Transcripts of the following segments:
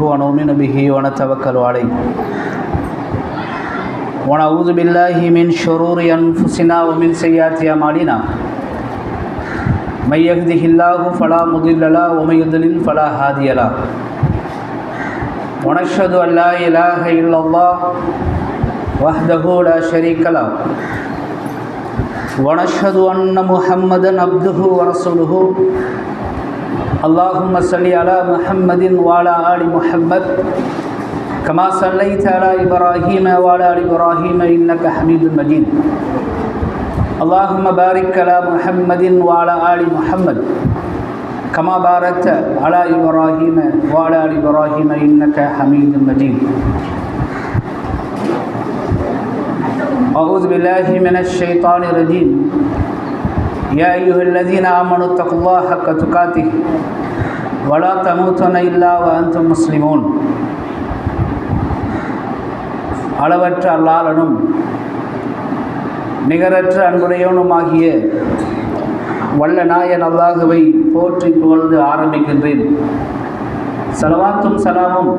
ونؤمن به ونتوكل عليه ونعوذ بالله من شرور أنفسنا ومن سيئات أعمالنا من يهده الله فلا مضل له ومن يضلل فلا هادي له ونشهد أن لا إله إلا الله وحده لا شريك له ونشهد أن محمدا عبده ورسوله اللهم صل على محمد وعلى آل محمد كما صليت على إبراهيم وعلى آل إبراهيم إنك حميد مجيد اللهم بارك على محمد وعلى آل محمد كما باركت على إبراهيم وعلى آل إبراهيم إنك حميد مجيد أعوذ بالله من الشيطان الرجيم يا أيها الذين آمنوا اتقوا الله حق تقاته ولا تموتن إلا وأنتم مسلمون அளவற்ற அல்லாஹ்வும் நிகரற்ற அன்புடையவனுமாகிய வல்ல நாயன் அல்லாஹுவை போற்றி புகழ்ந்து ஆரம்பிக்கின்றேன். ஸலவாத்தும் ஸலாமும்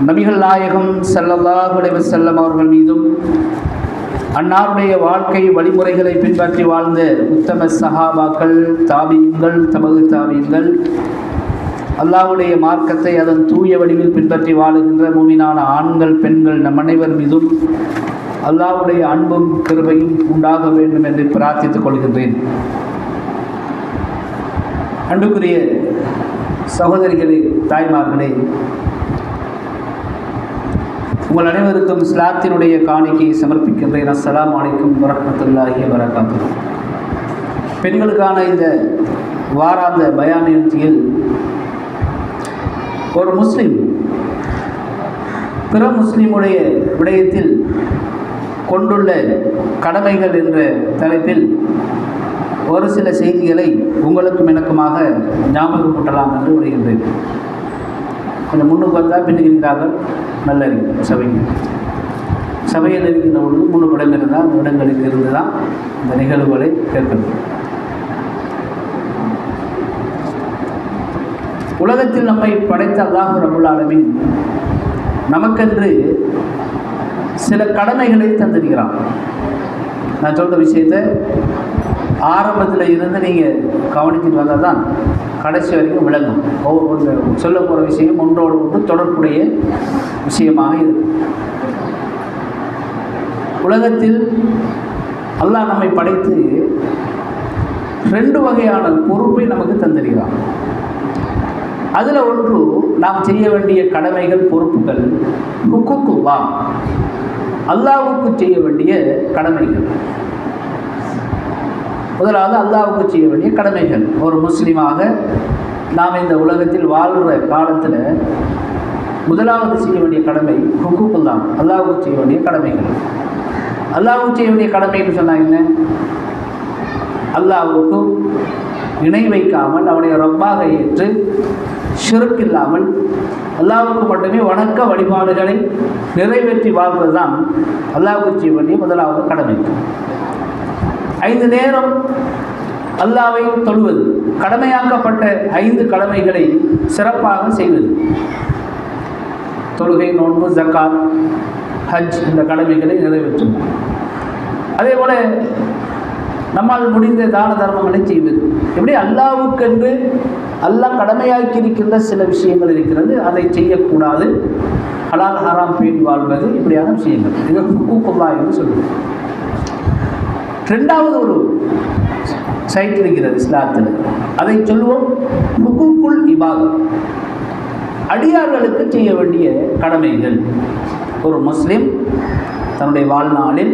நபிகள் நாயகம் ஸல்லல்லாஹு அலைஹி வஸல்லம் அவர்கள் மீதும் அன்னாருடைய வாழ்க்கை வழிமுறைகளை பின்பற்றி வாழ்ந்த உத்தம சஹாபாக்கள், தாபீன்கள், தபு தாபீன்கள், அல்லாஹ்வுடைய மார்க்கத்தை அதன் தூய வடிவில் பின்பற்றி வாழுகின்ற மூமினான ஆண்கள், பெண்கள் நம் அனைவர் மீதும் அல்லாஹ்வுடைய அன்பும் கிருபையும் உண்டாக வேண்டும் என்று பிரார்த்தித்துக் கொள்கின்றேன். அன்புக்குரிய சகோதரிகளே, தாய்மார்களே, உங்கள் அனைவருக்கும் இஸ்லாத்தினுடைய காணிக்கையை சமர்ப்பிக்கின்றேன். அஸ்ஸலாமு அலைக்கும் வரஹ்மத்துல்லாஹி வபரகாத்துஹு. பெண்களுக்கான இந்த வாராந்த பயான் நிகழ்ச்சியில் ஒரு முஸ்லிம் பிற முஸ்லிமுடைய விடயத்தில் கொண்டுள்ள கடமைகள் என்ற தலைப்பில் ஒரு சில செய்திகளை உங்களுக்கும் எனக்குமாக ஞாபகப்பட்டலாம் என்று விடுகின்றேன். கொஞ்சம் முன்னுக்கு வந்தால் பின்னுகிறார்கள் நல்லறி சபையில் இருக்கின்ற பொழுது முன்னுக்கு இடம் இருந்தால் அந்த இடங்களுக்கு இருந்து தான் இந்த நிகழ்வுகளை கேட்கணும். உலகத்தில் நம்மை படைத்த அல்லாஹ் ரப்புல் ஆலமீன் நமக்கென்று சில கடமைகளை தந்திருக்கிறான். நான் சொல்கிற விஷயத்தை ஆரம்பத்தில் இருந்து நீங்கள் கவனிச்சுட்டு வந்தால் தான் கடைசி வரைக்கும் விளங்கும். ஒவ்வொரு சொல்ல போகிற விஷயம் ஒன்றோடு ஒன்று தொடர்புடைய விஷயமாக இருக்கும். உலகத்தில் அல்லாஹ் நம்மை படைத்து 2 வகையான பொறுப்பை நமக்கு தந்திருக்கிறான். அதில் ஒன்று நாம் செய்ய வேண்டிய கடமைகள், பொறுப்புகள், ஹுக்கூக்குல்லாஹ், அல்லாஹ்வுக்கு செய்ய வேண்டிய கடமைகள். முதலாவது அல்லாஹ்வுக்கு செய்ய வேண்டிய கடமைகள். ஒரு முஸ்லீமாக நாம் இந்த உலகத்தில் வாழ்கிற காலத்தில் முதலாவது செய்ய வேண்டிய கடமை ஹுக்கூக்குல்லாஹ், அல்லாஹ்வுக்கு செய்ய வேண்டிய கடமைகள். அல்லாஹ்வுக்கு செய்ய வேண்டிய கடமைன்னு சொன்னால் என்ன? அல்லாஹ்வுக்கு இணை வைக்காமல் அவனை ரப்பாக ஏற்று ஷிர்க் இல்லாமல் அல்லாஹ்வுக்கு மட்டுமே வணக்க வழிபாடுகளை நிறைவேற்றி வாழ்வது தான் அல்லாஹ்வுக்கு செய்ய வேண்டிய முதலாவது கடமை. 5 நேரம் அல்லாஹ்வை தொழுவது, கடமையாக்கப்பட்ட 5 கடமைகளை சிறப்பாக செய்வது. தொழுகை, நோன்பு, ஜக்காத், ஹஜ் என்ற கடமைகளை நிறைவேற்றும். அதே போல நம்மால் முடிந்த தான தர்மங்களை செய்வது. எப்படி அல்லாஹ்வுக்கென்று அல்லாஹ் கடமையாக்கி இருக்கின்ற சில விஷயங்கள் இருக்கிறது, அதை செய்யக்கூடாது, ஹலால் ஹராம் பேணி வாழ்வது, இப்படியான விஷயங்கள். இது ஹுக்கூக்குல்லாஹ் என்று சொல்லுவது. 2வது ஒரு சைட் இருக்கிறது இஸ்லாத்தில், அதை சொல்லுவோம் ஹுக்கூக்குல் இபாதத், அடியார்களுக்கு செய்ய வேண்டிய கடமைகள். ஒரு முஸ்லிம் தன்னுடைய வாழ்நாளில்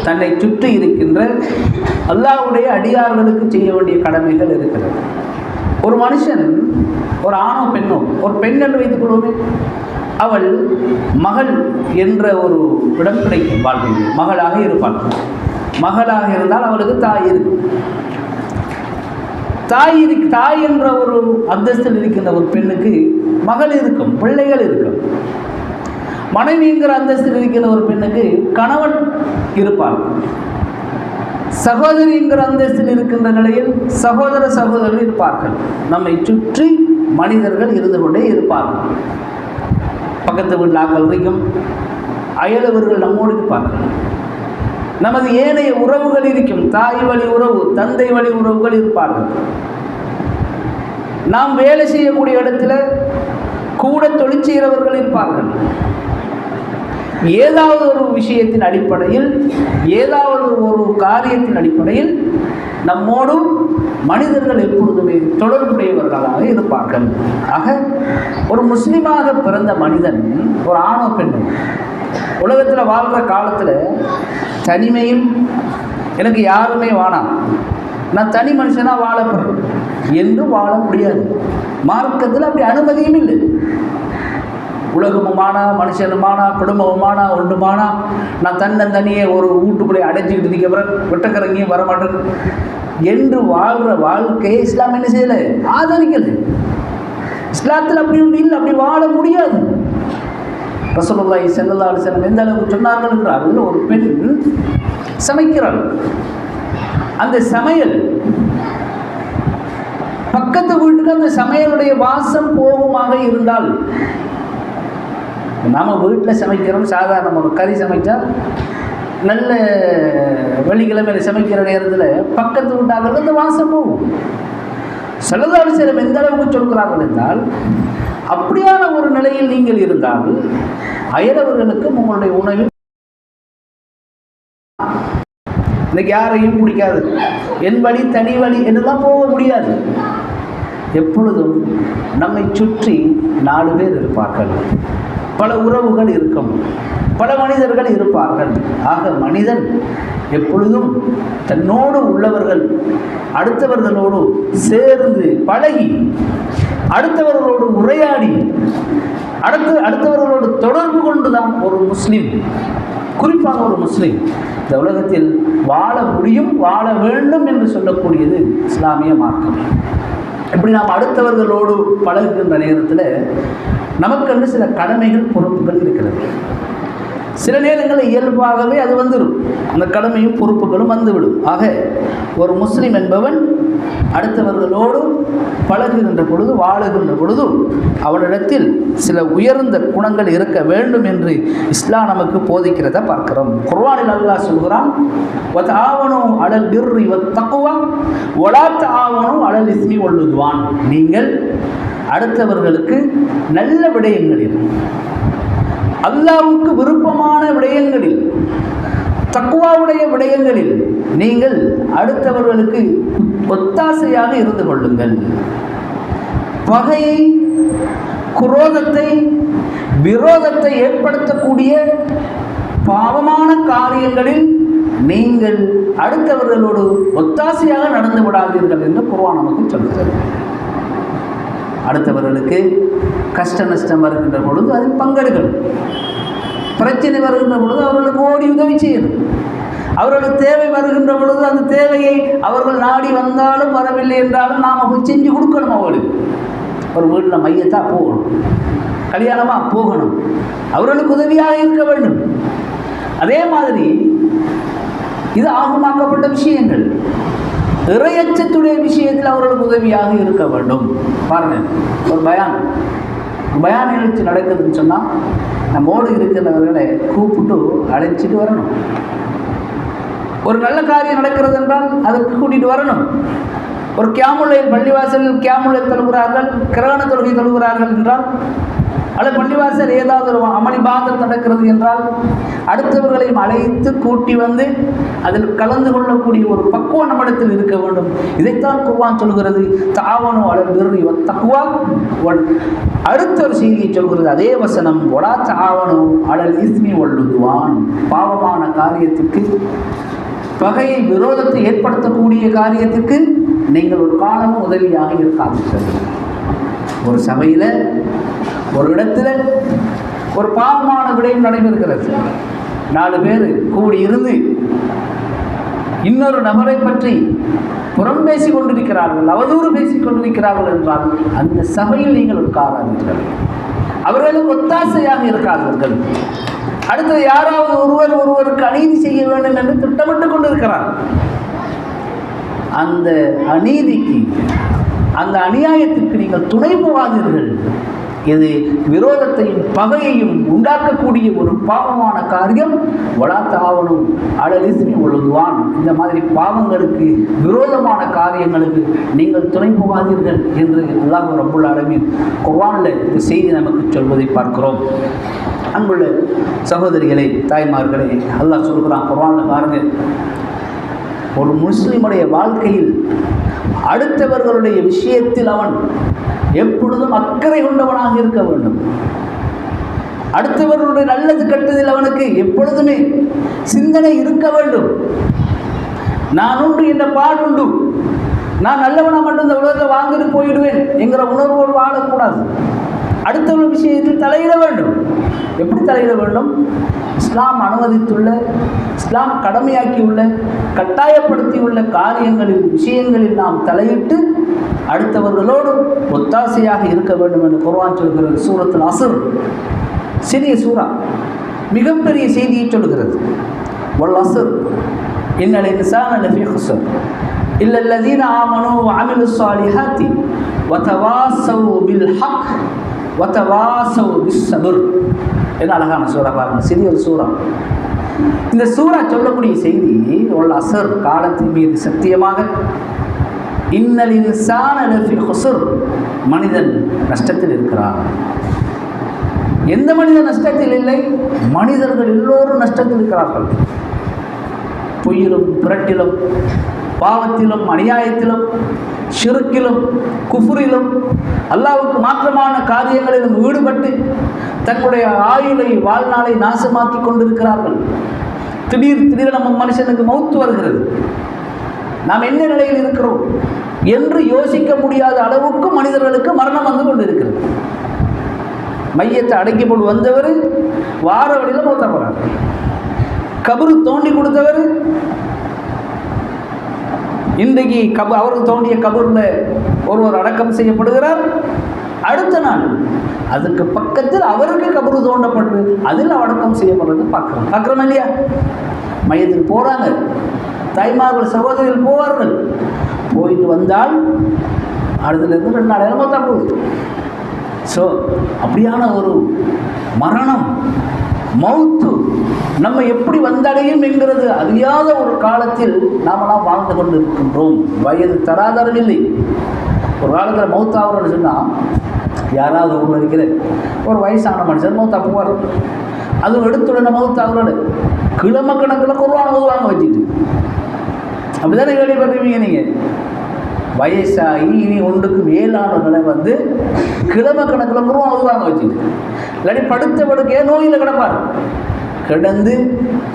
தன்னை சுற்றி இருக்கின்ற அல்லாஹ்வுடைய அடியார்களுக்கு செய்ய வேண்டிய கடமைகள் இருக்கிறது. ஒரு மனுஷன், ஒரு ஆணோ பெண்ணோ, ஒரு பெண் என்று வைத்துக் கொள்வோமே, அவள் மகள் என்ற ஒரு இடம் கிடைக்கும் வாழ்வில். மகளாக இருப்பாள். மகளாக இருந்தால் அவளுக்கு தாய் இருக்கும். தாய் என்ற ஒரு அந்தஸ்தில் இருக்கின்ற ஒரு பெண்ணுக்கு மகள் இருக்கும், பிள்ளைகள் இருக்கும். மனைவிங்கிற அந்தஸ்தில் இருக்கின்ற ஒரு பெண்ணுக்கு கணவன் இருப்பார். சகோதரி என்கிற அந்தஸ்தில் இருக்கின்ற நிலையில் சகோதரர்கள் இருப்பார்கள். நம்மை சுற்றி மனிதர்கள் இருந்து கொண்டே இருப்பார்கள். பக்கத்து வீட்டில் ஆக்கள் இருக்கும், அயலவர்கள் நம்மோடு இருப்பார்கள். நமது ஏனைய உறவுகள் இருக்கும், தாய் வழி உறவு, தந்தை வழி உறவுகள் இருப்பார்கள். நாம் வேலை செய்யக்கூடிய இடத்துல கூட தொழில் செய்கிறவர்கள் இருப்பார்கள். ஏதாவது ஒரு விஷயத்தின் அடிப்படையில், ஏதாவது ஒரு காரியத்தின் அடிப்படையில் நம்மோடும் மனிதர்கள் எப்பொழுதுமே தொடர்புடையவர்களாக இருப்பார்கள். ஆக ஒரு முஸ்லிமாக பிறந்த மனிதன், ஒரு ஆணோ பெண்ணோ, உலகத்தில் வாழ்கிற காலத்தில் தனிமையில் எனக்கு யாருமே வேணாம், நான் தனி மனுஷனாக வாழப்படுறேன் என்று வாழ முடியாது. மார்க்கத்தில் அப்படி அனுமதியும் இல்லை. உலகமுமானா, மனுஷனுமானா, குடும்பமுமானா, ஒன்றுமானா, நான் தனியே ஒரு வீட்டுக்குள்ளே அடைச்சிக்கிட்டு இருக்கிறேன், வெட்டக்கரங்கியும் வரமாட்டேன் என்று வாழ்கிற வாழ்க்கையை இஸ்லாம் என்ன செய்யலை, ஆதரிக்கலை. இஸ்லாத்தில் அப்படி ஒன்று இல்லை, அப்படி வாழ முடியாது. ரசூலுல்லாஹி ஸல்லல்லாஹு அலைஹி வஸல்லம் எந்த அளவுக்கு சொன்னார்கள் என்றால், ஒரு பெண் சமைக்கிறாள், அந்த சமையல் பக்கத்து வீட்டுக்கு அந்த சமையலுடைய வாசம் போகுமாக இருந்தால், நாம் வீட்டில் சமைக்கிறோம், சாதாரண ஒரு கறி சமைச்சா நல்ல வெள்ளிக்கிழமையில் சமைக்கிற நேரத்தில் பக்கத்து வீட்டார்கள் அந்த வாசம் போகும். ஸல்லல்லாஹு அலைஹி வஸல்லம் எந்த அளவுக்கு சொல்கிறார்கள் என்றால், அப்படியான ஒரு நிலையில் நீங்கள் இருந்தால் அயலவர்களுக்கு உங்களுடைய உணவில் இன்னைக்கு யாரையும் பிடிக்காது, என் வழி தனி வழி என்றெல்லாம் போக முடியாது. எப்பொழுதும் நம்மை சுற்றி 4 பேர் இருப்பார்கள், பல உறவுகள் இருக்கும், பல மனிதர்கள் இருப்பார்கள். ஆக மனிதன் எப்பொழுதும் தன்னோடு உள்ளவர்கள், அடுத்தவர்களோடு சேர்ந்து பழகி, அடுத்தவர்களோடு உரையாடி, அடுத்தவர்களோடு தொடர்பு கொண்டுதான் ஒரு முஸ்லிம், குறிப்பாக ஒரு முஸ்லிம் இந்த உலகத்தில் வாழ முடியும், வாழ வேண்டும் என்று சொல்லக்கூடியது இஸ்லாமிய மார்க்கம். இப்படி நாம் அடுத்தவர்களோடு பழகுகின்ற நேரத்தில் நமக்கு சில கடமைகள், பொறுப்புகள் இருக்கிறது. சில நேரங்களில் இயல்பாகவே அது வந்துடும், அந்த கடமையும் பொறுப்புகளும் வந்துவிடும். ஆக ஒரு முஸ்லிம் என்பவன் அடுத்தவர்களோடு பழகுகின்ற பொழுது, வாழுகின்ற பொழுது அவனிடத்தில் சில உயர்ந்த குணங்கள் இருக்க வேண்டும் என்று இஸ்லாம் நமக்கு போதிக்கிறத பார்க்கிறோம். குர்ஆனில் அல்லாஹ் சொல்கிறான், வதஆவனு அலல் பிர்ரி வத்தக்வா வலா தஆவனு அலல் இஸ்மி வல்லுத்வான். நீங்கள் அடுத்தவர்களுக்கு நல்ல விடயங்களில், அல்லாஹ்வுக்கு விருப்பமான விடயங்களில், தக்வாவுடைய விடயங்களில் நீங்கள் அடுத்தவர்களுக்கு ஒத்தாசையாக இருந்து கொள்ளுங்கள். பகையை, குரோதத்தை, விரோதத்தை ஏற்படுத்தக்கூடிய பாவமான காரியங்களில் நீங்கள் அடுத்தவர்களோடு ஒத்தாசையாக நடந்து விடாதீர்கள் என்று குர்ஆன் நமக்கு சொல்கிறது. அடுத்தவர்களுக்கு கஷ்ட நஷ்டம் வருகின்ற பொழுது அதில் பங்கெடுக்கணும். பிரச்சனை வருகின்ற பொழுது அவர்களுக்கு ஓடி உதவி செய்யணும். அவர்களுக்கு தேவை வருகின்ற பொழுது அந்த தேவையை அவர்கள் நாடி வந்தாலும் வரவில்லை என்றாலும் நாம் போய் செஞ்சு கொடுக்கணும். அவர்களுக்கு ஒரு வீட்டில் மையத்தாக போகணும், கல்யாணமாக போகணும், அவர்களுக்கு உதவியாக இருக்க வேண்டும். அதே மாதிரி இது ஆகமாக்கப்பட்ட விஷயங்கள், இறையச்சத்துடைய விஷயத்தில் அவர்களுக்கு உதவியாக இருக்க வேண்டும். பாருங்கள், ஒரு பயான் நிகழ்ச்சி நடக்குதுன்னு சொன்னால் நம்மோடு இருக்கிறவர்களை கூப்பிட்டு அழைச்சிட்டு வரணும். ஒரு நல்ல காரியம் நடக்கிறது என்றால் அதற்கு கூட்டிகிட்டு வரணும். ஒரு கியாமுல்லைல் பள்ளிவாசலில் கியாமுல்லைல் தொழுகிறார்கள், கிரகண தொழுகை தொழுகிறார்கள் என்றால், அல்லது பள்ளிவாசல் ஏதாவது ஒரு அமளி பாதம் நடக்கிறது என்றால் அடுத்தவர்களையும் அழைத்து கூட்டி வந்து அதில் கலந்து கொள்ளக்கூடிய ஒரு பக்குவம் நம்மிடத்தில் இருக்க வேண்டும். இதைத்தான் குர்ஆன் சொல்கிறது, தஆவனு அலல் பிர்ரி வத்தக்வா. அடுத்த ஒரு செய்தியை சொல்கிறது அதே வசனம், வலா தஆவனு அலல் இஸ்மி வல்லுத்வான். பாவமான காரியத்திற்கு, பகையை, விரோதத்தை ஏற்படுத்தக்கூடிய காரியத்திற்கு நீங்கள் ஒரு காலமும் உதவியாக இருக்காதீர்கள். ஒரு சபையில், ஒரு இடத்துல ஒரு பாவமான விடயம் நடைபெறுகிறது, 4 பேர் கூடி இருந்து இன்னொரு நபரை பற்றி புறம் பேசிக் கொண்டிருக்கிறார்கள், அவதூறு பேசிக் கொண்டிருக்கிறார்கள் என்றால் அந்த சபையில் நீங்கள் உட்காராதீர்கள், அவர்களுக்கு ஒத்தாசையாக இருக்காதீர்கள். அடுத்தது யாராவது ஒருவருக்கு அநீதி செய்ய வேண்டும் என்று திட்டமிட்டு கொண்டிருக்கிறார். அந்த அநீதிக்கு, அந்த அநியாயத்திற்கு நீங்கள் துணை போகாதீர்கள். இது விரோதத்தையும் பகையையும் உண்டாக்கக்கூடிய ஒரு பாவமான காரியம். வலாத்தாவனும் அலலிஸ்மி ஒழுங்குவான். இந்த மாதிரி பாவங்களுக்கு விரோதமான காரியங்களுக்கு நீங்கள் துணை போகாதீர்கள் என்று அல்லாஹ் ரப்புல் ஆலமீன் குர்ஆனில் இந்த செய்தி நமக்கு சொல்வதை பார்க்கிறோம். அன்புள்ள சகோதரிகளே, தாய்மார்களே, அல்லாஹ் சொல்கிறான் குர்ஆனில் பாருங்க, ஒரு முஸ்லிமுடைய வாழ்க்கையில் அடுத்தவர்களுடைய விஷயத்தில் அவன் எப்பொழுதும் அக்கறை கொண்டவனாக இருக்க வேண்டும். அடுத்தவர்களுடைய நல்லது கெட்டதில் அவனுக்கு எப்பொழுதுமே சிந்தனை இருக்க வேண்டும். நான் உண்டு என்ற பாடுண்டு, நான் நல்லவனா மட்டும் இந்த உலகத்தை வாங்கிட்டு போயிடுவேன் என்கிற உணர்வோடு வாழக்கூடாது. அடுத்தவர்கள் விஷயத்தில் தலையிட வேண்டும். எப்படி தலையிட வேண்டும்? இஸ்லாம் அனுமதித்துள்ள, இஸ்லாம் கடமையாக்கியுள்ள, கட்டாயப்படுத்தியுள்ள காரியங்களில் விஷயங்களில் நாம் தலையிட்டு அடுத்தவர்களோடு ஒத்தாசையாக இருக்க வேண்டும் என்று குர்ஆன் சொல்கிறது. சூரத்துல் அஸ்ர், சிறிய சூரா, மிகப்பெரிய செய்தியை சொல்கிறது. வல் அஸ்ர் இன்னல் இன்சான லஃபீ குஸ்ர் இல்லல்லதீன ஆமனூ வஅமிலுஸ் ஸாலிஹாத்தி வதவாஸவ் பில் ஹக் வதவாஸவ் பிஸ் ஸப்ர். என்ன அழகான சூரா பாருங்க, சிறிய ஒரு சூரா. இந்த சூரா சொல்லக்கூடிய செய்தி, வல் அஸ்ர், காலத்தின் மீது சத்தியமாக, இன்னல் இன்சான லஃபீ குஸ்ர், மனிதன் நஷ்டத்தில் இருக்கிறான். எந்த மனிதன் நஷ்டத்தில் இல்லை? மனிதர்கள் எல்லோரும் நஷ்டத்தில் இருக்கிறார்கள். பொய்யிலும் புரட்டிலும் பாவத்திலும் அநியாயத்திலும் ஷிர்கிலும் குஃப்ரிலும் அல்லாஹ்வுக்கு மாற்றமான காரியங்களிலும் ஈடுபட்டு தங்களுடைய ஆயுளை வாழ்நாளை நாசமாக்கி கொண்டிருக்கிறார்கள். திடீர் நம்ம மனுஷனுக்கு மௌத்து வருகிறது. நாம் என்ன நிலையில் இருக்கிறோம் என்று யோசிக்க முடியாத அளவுக்கு மனிதர்களுக்கு மரணம் வந்து கொண்டிருக்கிறது. மையத்தை அடக்கி போட்டு வந்தவர் வார வழியில் மௌத்தா போறார். கபரு தோண்டி கொடுத்தவர் இன்றைக்கு அவருக்கு தோண்டிய கபூரில் ஒருவர் அடக்கம் செய்யப்படுகிறார். அடுத்த நாள் அதுக்கு பக்கத்தில் அவருக்கு கபரு தோண்டப்பட்டு அதில் அடக்கம் செய்யப்படுறது பார்க்குறோம் இல்லையா? மையத்துக்கு போகிறாங்க, தாய்மார்கள் சகோதரிகள் போவார்கள். போயிட்டு வந்தால் அடுத்துலேருந்து 2 நாள் நேரமாக தான் போகுது. ஸோ அப்படியான ஒரு மரணம், மௌத்து நம்ம எப்படி வந்தடையும் என்கிறது அறியாத ஒரு காலத்தில் நாமெல்லாம் வாழ்ந்து கொண்டு இருக்கின்றோம். வயது தராதரம் இல்லை. ஒரு காலத்தில் மௌத்தாகிறோன்னு சொன்னால், யாராவது ஊரில் இருக்கிற ஒரு வயசான மனுஷன் மௌத்தா போவார். அதுவும் எடுத்துடனே மௌத்தாகிறோன்னு கிழமை கணக்கில் குர்ஆன் ஓதுவாங்க வச்சுட்டு. அப்படி தானே கேள்விப்பட்டிருப்பீங்க நீங்கள். வயசாகி இனி 1க்கு மேலானவர்களை வந்து கிழமை கணக்கில் குர்ஆன் ஓதுவாங்க வச்சுட்டு, இல்லாட்டி படுத்த படுக்கையே நோயில் கிடப்பார். கிடந்து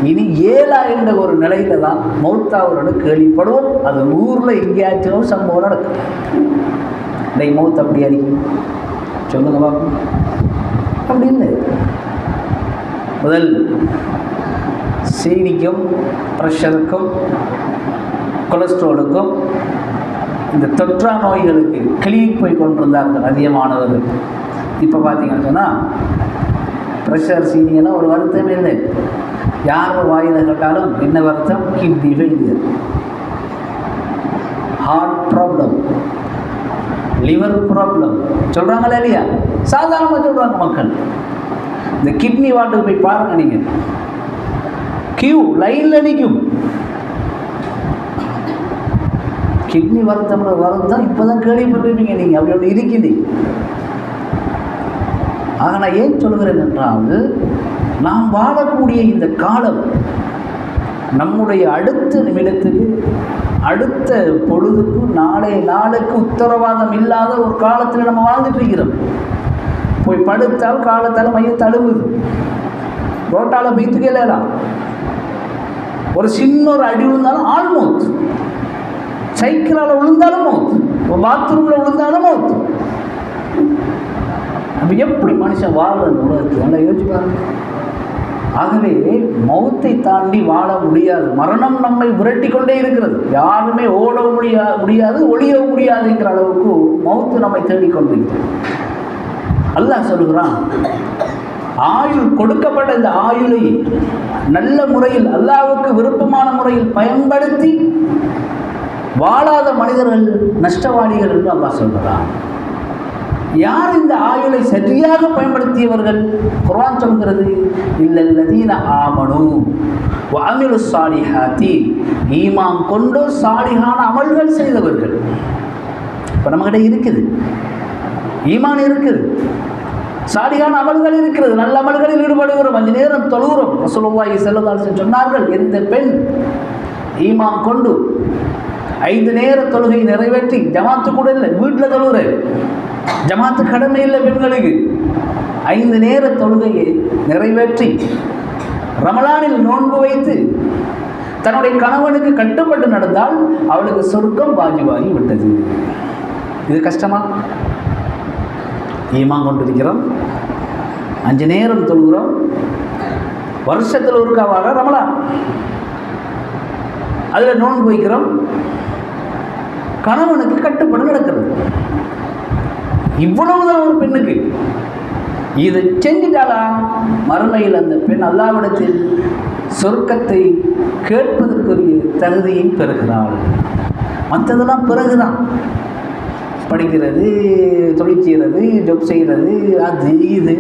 இனி 7 என்ற ஒரு நிலையில தான் மௌத்தாவோட கேள்விப்படுவோம். அது ஊரில் எங்கேயாச்சும் சம்பவம் நடக்கும். இன்னைக்கு மௌத் அப்படி அறிக்கும் சொல்லுங்க பார்ப்போம். அப்படி இல்லை. முதல் சீனிக்கும் ப்ரெஷருக்கும் கொலஸ்ட்ராலுக்கும் இந்த தொற்றா நோய்களுக்கு கிளினிக் போய் கொண்டிருந்தார்கள் அதிகமானவர்கள். இப்போ பார்த்தீங்கன்னு சொன்னால் ப்ரெஷர் சீனியெல்லாம் ஒரு வருத்தமே இல்லை. யாரும் வாயில் கேட்டாலும் என்ன வருத்தம்? Kidney failure, heart problem, liver problem சொல்கிறாங்களா இல்லையா? சாதாரணமாக சொல்கிறாங்க மக்கள். இந்த கிட்னி வாட்டுக்கு போய் பாருங்கள் நீங்கள், கியூ லைனில் நிற்கும். கிட்னி வருத்தம்ல வருத்தம் இப்போ தான் கேள்விப்பட்டிருப்பீங்க நீங்கள். அப்படி ஒன்று இருக்குது. ஆக நான் ஏன் சொல்கிறேன் என்றால், நாம் வாழக்கூடிய இந்த காலம் நம்முடைய அடுத்த நிமிடத்துக்கு, அடுத்த பொழுதுக்கு, நாளைய நாளுக்கு உத்தரவாதம் இல்லாத ஒரு காலத்தில் நம்ம வாழ்ந்துட்டு இருக்கிறோம். போய் படுத்தால் காலத்தால் மையத்தை அழுகுது, ரோட்டால் பீத்துக்கே இல்லலாம். ஒரு சின்ன ஒரு அடி விழுந்தாலும் ஆல்மோஸ்ட், சைக்கிளால் விழுந்தாலும் மௌத், பாத்ரூமில் விழுந்தாலும் மௌத். அப்போ எப்படி மனுஷன் வாழறது உலகத்துக்கு? நல்லா யோசிப்பாங்க. ஆகவே மௌத்தை தாண்டி வாழ முடியாது. மரணம் நம்மை விரட்டி கொண்டே இருக்கிறது. யாருமே ஓடவும் முடியாது, ஒளியவும் முடியாதுங்கிற அளவுக்கு மௌத்து நம்மை தேடிக்கொண்டிருக்கிறது. அல்லாஹ் சொல்லுகிறான், ஆயுள் கொடுக்கப்பட்ட இந்த ஆயுளை நல்ல முறையில், அல்லாஹ்வுக்கு விருப்பமான முறையில் பயன்படுத்தி வாழாத மனிதர்கள் நஷ்டவாளிகள் என்று அல்லாஹ் சொல்கிறான். யார் இந்த ஆயுளை சரியாக பயன்படுத்தியவர்கள்? குர்ஆன் சொல்கிறது, இல்லல்லதீன ஆமனு வ அமிலுஸ் ஸாலிஹாத்தி, ஈமான் கொண்டு சாலிஹான அமல்கள் செய்தவர்கள். இப்போ நம்மகிட்ட இருக்குது, ஈமான் இருக்குது, சாலிஹான அமல்கள் இருக்கிறது, நல்ல அமல்களில் ஈடுபடுகிறோம், 5 நேரம் தொழுகிறோம். ரசூலுல்லாஹி ஸல்லல்லாஹு அலைஹி வஸல்லம் சொன்னார்கள், எந்த பெண் ஈமான் கொண்டு 5 நேர தொழுகை நிறைவேற்றி, ஜமாத்து கூட இல்லை, வீட்டில் தொழுகிற, ஜமாத்து கடமை இல்லை பெண்களுக்கு, 5 நேர தொழுகையை நிறைவேற்றி ரமலானில் நோன்பு வைத்து தன்னுடைய கணவனுக்கு கட்டுப்பட்டு நடந்தால் அவளுக்கு சொர்க்கம் வாஜிபாகி விட்டது. இது கஷ்டமா? ஈமான் கொண்டிருக்கிறோம், 5 நேரம் தொழுகிறோம், வருஷத்தில் ஒருக்கா வர ரமலான், அதில் நோன்பு வைக்கிறோம், கணவனுக்கு கட்டுப்பட்டு நடக்கிறது. இவ்வளவுதான் ஒரு பெண்ணுக்கு. இதை செஞ்சிட்டாலா மறுமையில் அந்த பெண் அல்லாஹ்விடத்தில் சொர்க்கத்தை கேட்பதற்குரிய தகுதியை பெறுகிறாள். மற்றதெல்லாம் பிறகுதான், படிக்கிறது, தொழில் செய்கிறது, ஜொப் செய்கிறது, அது இது,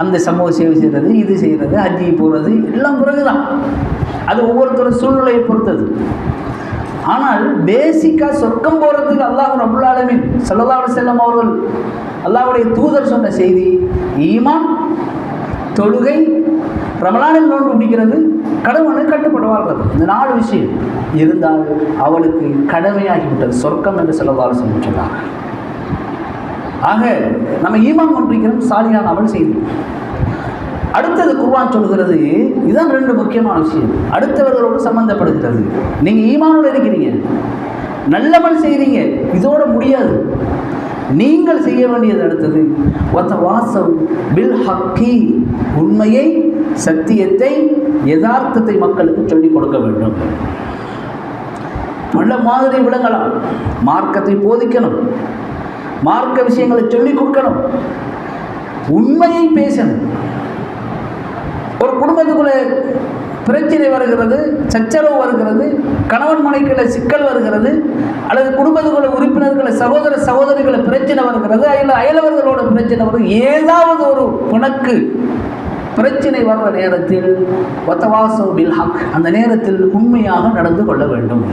அந்த சமூக சேவை செய்கிறது, இது செய்கிறது, ஹஜ்ஜி போகிறது, எல்லாம் பிறகுதான். அது ஒவ்வொருத்தரும் சூழ்நிலையை பொறுத்தது. ஆனால் பேசிக்காக சொர்க்கம் போகிறதுக்கு அல்லாஹ் ரப்புல் ஆலமீன் ஸல்லல்லாஹு அலைஹி வஸல்லம் அவர்கள், அல்லாஹ்வுடைய தூதர் சொன்ன செய்தி, ஈமான், தொழுகை, ரமலானில் நோன்பு பிடிக்கிறது, கடவுளை கட்டுப்பட வாழ்றது, இந்த 4 விஷயம் இருந்தால் அவளுக்கு கடமையாகிவிட்டது சொர்க்கம் என்று ஸல்லல்லாஹு அலைஹி வஸல்லம் சொன்னார். ஆக நம்ம ஈமான் கொண்டிருக்கிறோம், சாலிஹான அமல் செய்தோம். அடுத்தது குர்ஆன் சொல்கிறது, இதுதான் 2 முக்கியமான விஷயம், அடுத்தவர்களோடு சம்பந்தப்படுகிறது. நீங்கள் ஈமானோடு இருக்கிறீங்க, நல்லமல் செய்கிறீங்க, இதோட முடியாது. நீங்கள் செய்ய வேண்டியது அடுத்தது வதவாசவ் பில் ஹக்கி, உண்மையை, சத்தியத்தை, யதார்த்தத்தை மக்களுக்கு சொல்லிக் கொடுக்க வேண்டும். பல மாதிரி விளங்கலாம். மார்க்கத்தை போதிக்கணும், மார்க்க விஷயங்களை சொல்லிக் கொடுக்கணும், உண்மையை பேசணும். ஒரு குடும்பத்துக்குள்ளே பிரச்சனை வருகிறது, சச்சரவு வருகிறது, கணவன் மனைவிக்குள்ள சிக்கல் வருகிறது, அல்லது குடும்பத்துக்குள்ள உறுப்பினர்களை, சகோதர சகோதரிகளை பிரச்சனை வருகிறது, இல்லை அயலவர்களோட பிரச்சனை வருது, ஏதாவது ஒரு பிணக்கு பிரச்சனை வர்ற நேரத்தில் வதவாசவ் பில் ஹக், அந்த நேரத்தில் உண்மையாக நடந்து கொள்ள வேண்டும்.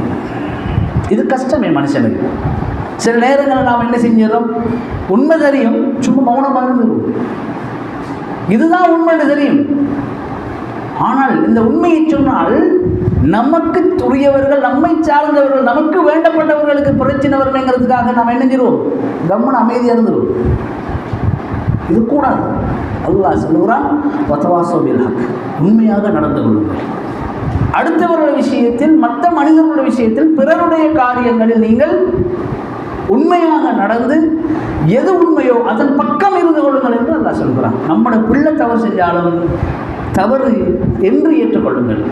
இது கஷ்டமே மனுஷனுக்கு. சில நேரங்களில் நாம் என்ன செஞ்சிடறோம், உண்மை தெரியும், சும்மா மௌனமாக இருந்துடும். இதுதான் உண்மைன்னு தெரியும், ஆனால் இந்த உண்மையை சொன்னால் நமக்கு உரியவர்கள், நம்மை சார்ந்தவர்கள், நமக்கு வேண்டப்பட்டவர்களுக்கு பிரச்சனை வரணுங்கிறதுக்காக நாம் என்ன செய்வோம், கம்முன்னு அமைதியாக இருந்துடும். இது கூடாது. அல்லாஹ் சொல்லுகிறான், வதவாசவ் பில் ஹக், உண்மையாக நடந்து கொள்ளுங்கள். அடுத்தவர்களுடைய விஷயத்தில், மற்ற மனிதர்களுடைய விஷயத்தில், பிறருடைய காரியங்களில் நீங்கள் உண்மையாக நடந்து எது உண்மையோ அதன் பக்கம் இருந்து கொள்ளுங்கள் என்று அல்லாஹ் சொல்கிறான். நம்முடைய பிள்ளை தவறு செஞ்சாலும் தவறு என்று ஏற்றுக்கொள்ளுங்கள்.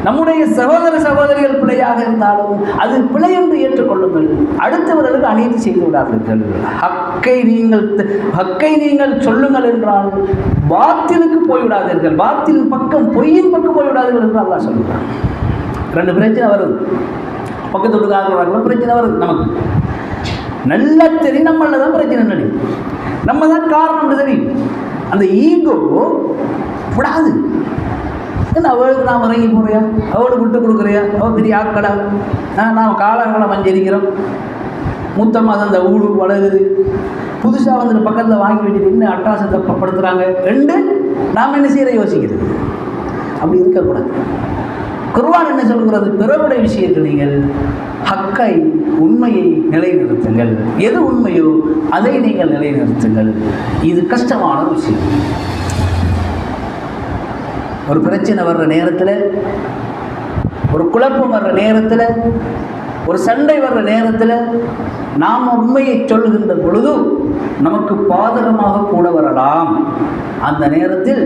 நம்முடைய சகோதர சகோதரிகள் பிழையாக இருந்தாலும் அது பிழை என்று ஏற்றுக்கொள்ளுங்கள். அடுத்தவர்களுக்கு அநீதி செய்து விடாதீர்கள். ஹக்கை நீங்கள் சொல்லுங்கள் என்றால் பாத்திலுக்கு போய்விடாதீர்கள், பாத்தின் பக்கம், பொய்யின் பக்கம் போய்விடாதீர்கள் என்று அல்லாஹ் சொல்கிறான். 2 பிரச்சனை வருது, பக்கத்து வீட்டுக்காரங்க பிரச்சனை வருது, நமக்கு நல்லா தெரியும், நம்மள தான் பிரச்சனை தெரியும், நம்ம தான் காரணம் தெரியும். அந்த ஈகோ விடாது. என்ன அவளுக்கு நாம் இறங்கி போறியா, அவளுக்கு விட்டு கொடுக்குறியா, அவள் பெரிய ஆக்கடா, நாம் காலகாலம் மஞ்சரிக்கிறோம், மூத்தமாக தான் அந்த ஊடு வளருது, புதுசாக வந்து பக்கத்தில் வாங்கி வச்சுட்டு இன்னும் அட்டாசத்தை படுத்துகிறாங்க, 2 நாம் என்ன செய்கிற யோசிக்கிறது. அப்படி இருக்கக்கூடாது. குர்ஆன் என்ன சொல்கிறது, பிறருடைய விஷயத்தில் நீங்கள் ஹக்கை, உண்மையை நிலைநிறுத்துங்கள். எது உண்மையோ அதை நீங்கள் நிலைநிறுத்துங்கள். இது கஷ்டமான விஷயம். ஒரு பிரச்சனை வர்ற நேரத்தில், ஒரு குழப்பம் வர்ற நேரத்தில், ஒரு சண்டை வர்ற நேரத்தில் நாம் உண்மையை சொல்லுகின்ற பொழுது நமக்கு பாதகமாக கூட வரலாம். அந்த நேரத்தில்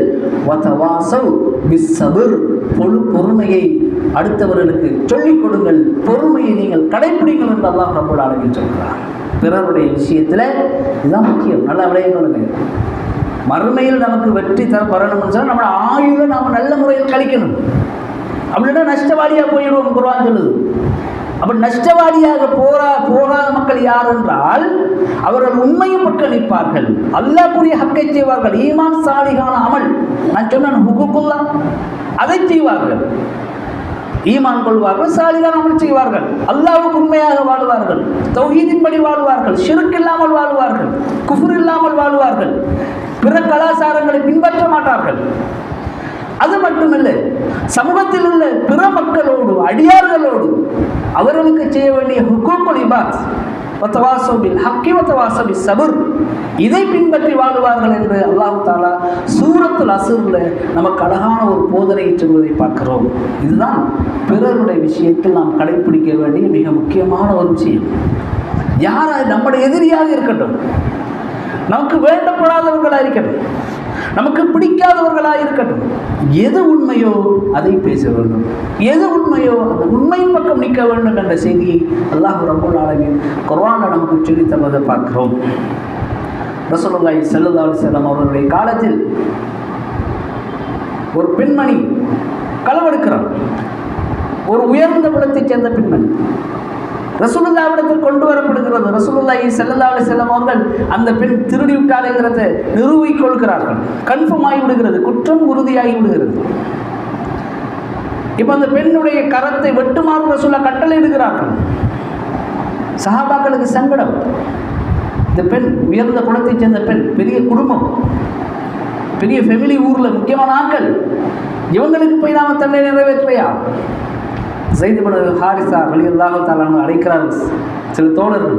வதவாசவ் பிஸ்ஸப்ர், பொறுமையை அடுத்தவர்களுக்கு சொல்லிக் கொடுங்கள், பொறுமையை நீங்கள் கடைப்பிடிங்கள் என்று அல்லாஹ் ரப்பல் ஆலமீன் சொல்கிறார். பிறருடைய விஷயத்தில் இதுதான் முக்கியம். நல்லா விளையாடுங்க. மறுமையில் நமக்கு வெற்றி வரணும்னு சொன்னால் நம்ம ஆயுளை நாம் நல்ல முறையில் கழிக்கணும். அப்படின்னா நஷ்டவாளியாக போயிடுவோம் குர்ஆன் சொல்லுது. அப்ப நஷ்டவாதியாக போகாத மக்கள் யார் என்றால் அவர்கள் உண்மையும் பக்கம் நிற்பார்கள், அல்லாஹ்வுடைய ஹக்கை செய்வார்கள், ஈமான் சாலிகான அமல், நான் சொன்ன ஹுக்குக்குல்லா அதை செய்வார்கள், ஈமான் கொள்வார்கள், சாலிகான அமல் செய்வார்கள், அல்லாஹ்வுக்கு உண்மையாக வாழ்வார்கள், தௌஹீதின்படி வாழ்வார்கள், ஷிர்க் இல்லாமல் வாழ்வார்கள், குஃப்ர் இல்லாமல் வாழ்வார்கள், பிற கலாச்சாரங்களை பின்பற்ற மாட்டார்கள். அது மட்டுமல்ல, சமூகத்தில் உள்ள பிற மக்களோடு அடியார்களோடு அவர்களுக்கு செய்ய வேண்டிய ஹுக்கூக்குல் இபாத் வதவாஸவ் பில் ஹக்கி வதவாஸவ் பிஸ் ஸப்ர் இதை பின்பற்றி வாழ்வார்கள் என்று அல்லாஹ் தஆலா சூரத்துல் அஸ்ர்ல நமக்கு அழகான ஒரு போதனை சொல்வதை பார்க்கிறோம். இதுதான் பிறருடைய விஷயத்தில் நாம் கடைபிடிக்க வேண்டிய மிக முக்கியமான ஒரு விஷயம். யார் நம்முடைய எதிரியாக இருக்கட்டும், நமக்கு வேண்டப்படாதவர்களாக இருக்கட்டும், நமக்கு பிடிக்காதவர்களாக இருக்கட்டும், எது உண்மையோ அதை பேச வேண்டும், எது உண்மையோ அந்த உண்மையின் பக்கம் நிற்க வேண்டும் என்ற செய்தியை அல்லாஹ் ரப்பல் ஆலமீன் குர்ஆனில் நமக்கு சொல்லித் தருவதை பார்க்கிறோம். ரசூலுல்லாஹி ஸல்லல்லாஹு அலைஹி வஸல்லம் அவர்களுடைய காலத்தில் ஒரு பெண்மணி களவெடுக்கிறார். ஒரு உயர்ந்த குலத்தைச் சேர்ந்த பெண்மணி ரசூலுல்லாஹ்விடத்தில் கொண்டு வரப்படுகிறது. ரசூலுல்லாஹி ஸல்லல்லாஹு அலைஹி வஸல்லம் அவர்கள் அந்த பெண் திருடி விட்டாளேங்கிறத நிரூபித்துக் கொள்கிறார்கள். கன்ஃபார்ம் ஆகி விடுகிறது, குற்றம் உறுதியாகி விடுகிறது. இப்போ அந்த பெண்ணுடைய கரத்தை வெட்டுமாறு ரசூலுல்லாஹ் கட்டளை இடுகிறார்கள். சஹாபாக்களுக்கு சங்கடம். இந்த பெண் உயர்ந்த குலத்தைச் சேர்ந்த பெண், பெரிய குடும்பம், பெரிய ஃபேமிலி, ஊரில் முக்கியமான ஆட்கள், இவங்களுக்கு போய் நாம தன்னை நிறைவேற்றையா? ஸைத் இப்னு ஹாரிஸா ரலியல்லாஹு தஆலா அன்ஹு அழைக்கிறார்கள். சில தோழர்கள்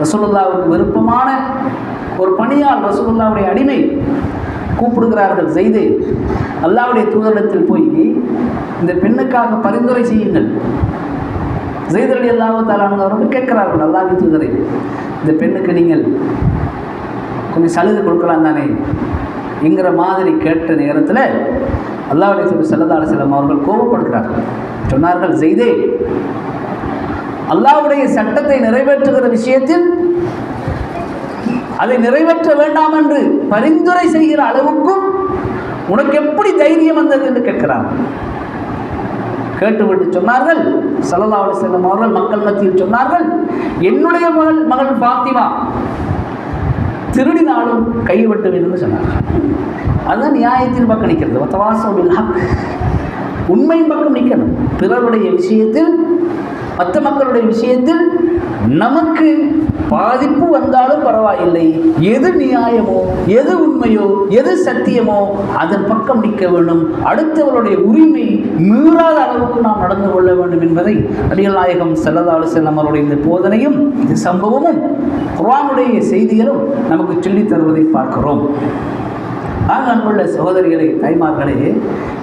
ரசூலுல்லாஹ்வுக்கு விருப்பமான ஒரு பணியாள், ரசூலுல்லாஹ்வுடைய அடிமை கூப்பிடுகிறார்கள். ஸைதே, அல்லாஹ்வுடைய தூதரிடத்தில் போய் இந்த பெண்ணுக்காக பரிந்துரை செய்யுங்கள். ஸைத் ரலியல்லாஹு தஆலா அன்ஹு அவர்கள் கேட்கிறார்கள், அல்லாஹ்வின் தூதரை, இந்த பெண்ணுக்கு நீங்கள் கொஞ்சம் சலுகை கொடுக்கலாம் தானே என்கிற மாதிரி கேட்ட நேரத்தில் அல்லாஹ்வுடைய தூதர் ஸல்லல்லாஹு அலைஹி வஸல்லம் அவர்கள் கோபப்படுகிறார்கள். சொன்னார்கள், ஸைதே, அல்லாஹ்வுடைய சட்டத்தை நிறைவேற்றுகிற விஷயத்தில் அதை நிறைவேற்ற வேண்டாம் என்று பரிந்துரை செய்கிற அளவுக்கும் உனக்கு எப்படி தைரியம் வந்தது என்று கேட்கிறார். கேட்டுவிட்டு சொன்னார்கள் ஸல்லல்லாஹு அலைஹி வஸல்லம் அவர்கள் மக்கள் மத்தியில் சொன்னார்கள், என்னுடைய மகள் ஃபாத்திமா திருடினாலும் கைவிட்டுவேன் என்று சொன்னார்கள். அதுதான் நியாயத்தின் பக்கம் நிற்கிறது. வதவாஸவ் பில் ஹக், உண்மையின் பக்கம் நிற்கணும். பிறருடைய விஷயத்தில், மற்ற மக்களுடைய விஷயத்தில் நமக்கு பாதிப்பு வந்தாலும் பரவாயில்லை, எது நியாயமோ, எது உண்மையோ, எது சத்தியமோ அதன் பக்கம் நிற்க வேண்டும். அடுத்தவருடைய உரிமை மீறாத அளவுக்கு நாம் நடந்து கொள்ள வேண்டும் என்பதை நபிகள் நாயகம் ஸல்லல்லாஹு அலைஹி வஸல்லம் அவருடைய இந்த போதனையும் இந்த சம்பவமும் குர்ஆனுடைய செய்திகளும் நமக்கு சொல்லித் தருவதை பார்க்கிறோம். ஆக அன்புள்ள சகோதரிகளே, தாய்மார்களே,